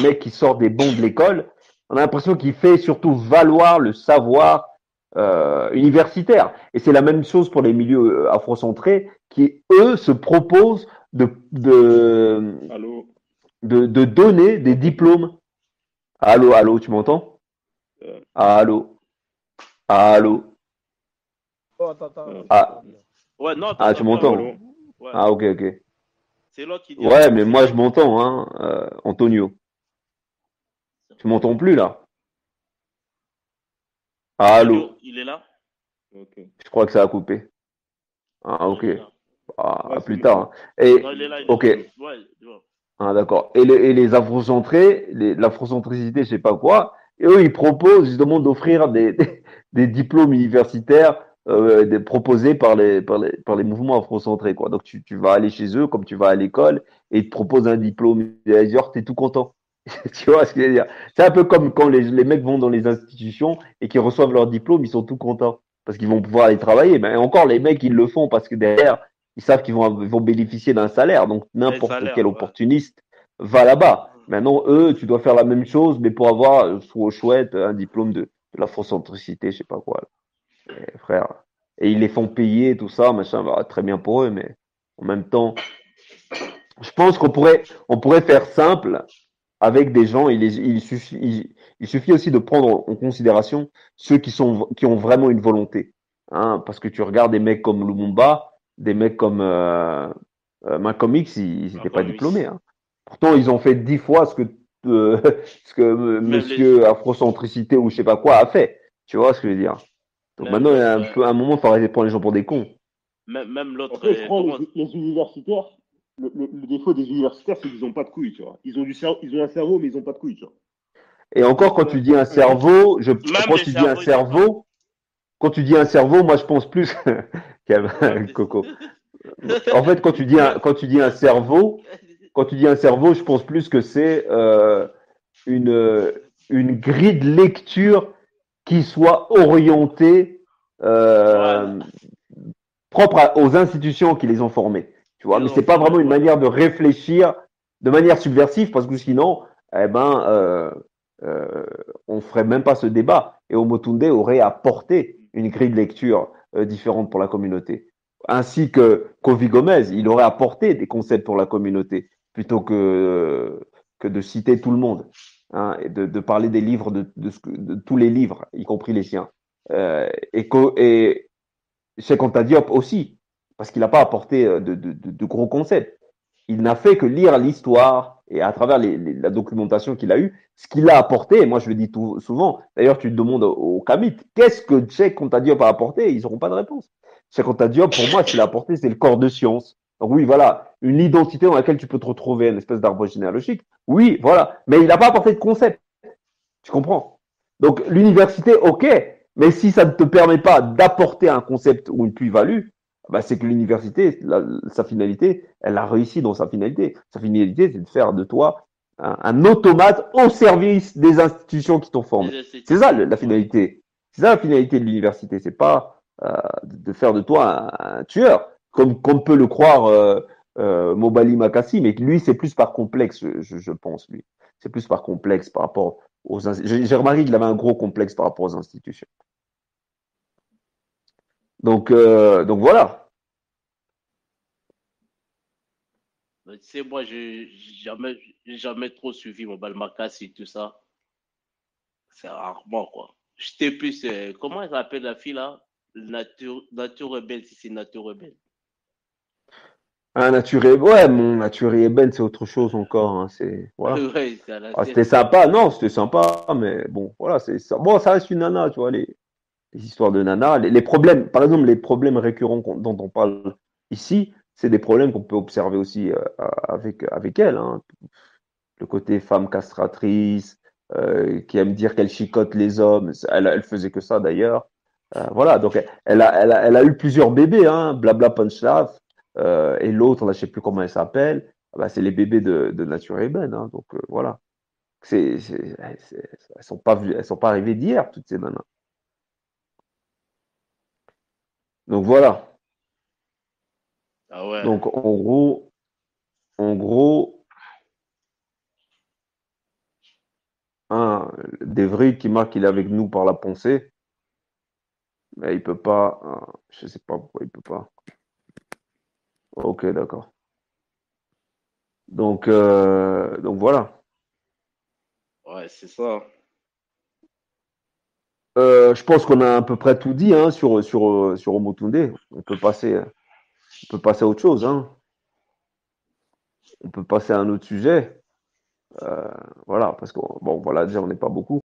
mec qui sort des bons de l'école, on a l'impression qu'il fait surtout valoir le savoir universitaire. Et c'est la même chose pour les milieux afrocentrés qui, eux, se proposent de, de, Allô, de donner des diplômes. Allô, allô, tu m'entends? euh, Allô, allô, Oh, attends, euh, je ah, t'entends bien. Ouais, non, ah, tu t'entends bien, allô, moi. allô. m'entends? Ouais. Ah, ok, ok. C'est l'autre qui dit Ouais, allô. mais moi je m'entends, hein, Antonio. Tu m'entends plus là? Antonio, Allô, il est là? Ok. je crois que ça a coupé. Ah, Non, ok. il est là. À Ouais, c'est plus moi. tard, hein. Et, Non, il est là, il est ok, là. Ouais, tu vois. Ah, d'accord. Et les afrocentrés, l'afrocentricité, je sais pas quoi, et eux, ils proposent justement d'offrir des diplômes universitaires proposés par les mouvements afrocentrés, quoi. Donc, tu vas aller chez eux comme tu vas à l'école et ils te proposent un diplôme. Et d'ailleurs, t'es tout content. Tu vois ce que je veux dire? C'est un peu comme quand les mecs vont dans les institutions et qu'ils reçoivent leur diplôme, ils sont tout contents parce qu'ils vont pouvoir aller travailler. Mais encore, les mecs, ils le font parce que derrière, ils savent ils vont bénéficier d'un salaire. Donc, Un n'importe quel salaire, ouais. opportuniste va là-bas. Maintenant, eux, tu dois faire la même chose, mais pour avoir, trop chouette, un diplôme de l'afrocentricité, je sais pas quoi, là. Frère. Et ils les font payer, tout ça, machin, bah, très bien pour eux, mais en même temps, je pense on pourrait faire simple avec des gens, il suffit aussi de prendre en considération ceux qui ont vraiment une volonté. Hein, parce que tu regardes des mecs comme Lumumba, des mecs comme Malcolm X, ils n'étaient pas Encore diplômés. miss. Hein. Pourtant, ils ont fait 10 fois euh, ce que Même monsieur Afrocentricité ou je sais pas quoi a fait. Tu vois ce que je veux dire? Donc même maintenant, il y a l'autre, à un moment, il faut arrêter de prendre les gens pour des cons. même l'autre, Après, je crois comment? les universitaires, le défaut des universitaires, c'est qu'ils n'ont pas de couilles, tu vois. Ils ont un cerveau, mais ils n'ont pas de couilles, tu vois. Et C'est encore, ça quand tu dis un un truc. cerveau, Même quand les tu dis un cerveaux, ils n'ont pas. cerveau, quand tu dis un cerveau, moi je pense plus Même des... Coco. En fait, même... quand tu dis un cerveau, quand tu dis un cerveau, je pense plus que c'est une une grille de lecture qui soit orientée Voilà. euh, aux institutions qui les ont formés. Tu vois, Ils mais ont c'est pas formé, vraiment une voilà. manière de réfléchir de manière subversive parce que sinon, eh ben, euh, on ferait même pas ce débat et Omotunde aurait apporté une grille de lecture différente pour la communauté. Ainsi que Kofi Gomez, il aurait apporté des concepts pour la communauté plutôt que de citer tout le monde hein, et de parler des livres de tous les livres, y compris les siens. Et Cheikh Anta Diop aussi, parce qu'il n'a pas apporté de gros concepts. Il n'a fait que lire l'histoire et à travers la documentation qu'il a eue, ce qu'il a apporté, et moi je le dis souvent, d'ailleurs tu te demandes aux Kamit, qu'est-ce que Cheikh Anta Diop a apporté? Ils n'auront pas de réponse. Cheikh Anta Diop, pour moi, ce qu'il a apporté, c'est le corps de science. Donc oui, voilà, une identité dans laquelle tu peux te retrouver, une espèce d'arbre généalogique. Oui, voilà, mais il n'a pas apporté de concept. Tu comprends? Donc l'université, ok, mais si ça ne te permet pas d'apporter un concept ou une plus-value, bah, c'est que l'université, sa finalité, elle a réussi dans sa finalité. Sa finalité, c'est de faire de toi un automate au service des institutions qui t'ont formé. Des C'est ça institutions, la ouais. finalité. C'est ça la finalité de l'université. C'est pas de faire de toi un tueur, comme peut le croire Mobali Makassi, mais lui, c'est plus par complexe, je pense, lui. C'est plus par complexe par rapport j'ai remarqué qu'il avait un gros complexe par rapport aux institutions. Donc voilà. Mais tu sais, moi, j'ai jamais trop suivi mon Balmacas et tout ça. C'est rarement, quoi. J'étais plus, comment elle s'appelle la fille, là? Nature rebelle, si c'est Nature rebelle. Un naturel, ouais, mon naturel ébène, c'est autre chose encore. Hein, c'est voilà. Ouais, c'est à Ah, l'ancienne, c'était quoi. sympa, non, c'était sympa, mais bon, voilà, c'est ça. Bon, ça reste une nana, tu vois, les histoires de nana, les problèmes, par exemple, les problèmes récurrents dont on parle ici, c'est des problèmes qu'on peut observer aussi avec elle. Hein. Le côté femme castratrice, qui aime dire qu'elle chicote les hommes. Elle faisait que ça d'ailleurs. Voilà, donc elle a eu plusieurs bébés, hein, Blabla Punch-Love, et l'autre, là, je sais plus comment elle s'appelle. Ah bah, c'est les bébés de Nature Eben, hein, donc voilà. Elles sont pas arrivées d'hier, toutes ces nanas. Donc voilà. Ah ouais. Donc en gros, hein, Devry qui marque qu'il est avec nous par la pensée, mais il peut pas. Je sais pas pourquoi il peut pas. Ok, d'accord. Donc voilà. Ouais, c'est ça. Je pense qu'on a à peu près tout dit hein, sur Omotunde. On peut passer à autre chose. Hein. On peut passer à un autre sujet. Voilà, parce que bon, voilà, déjà on n'est pas beaucoup.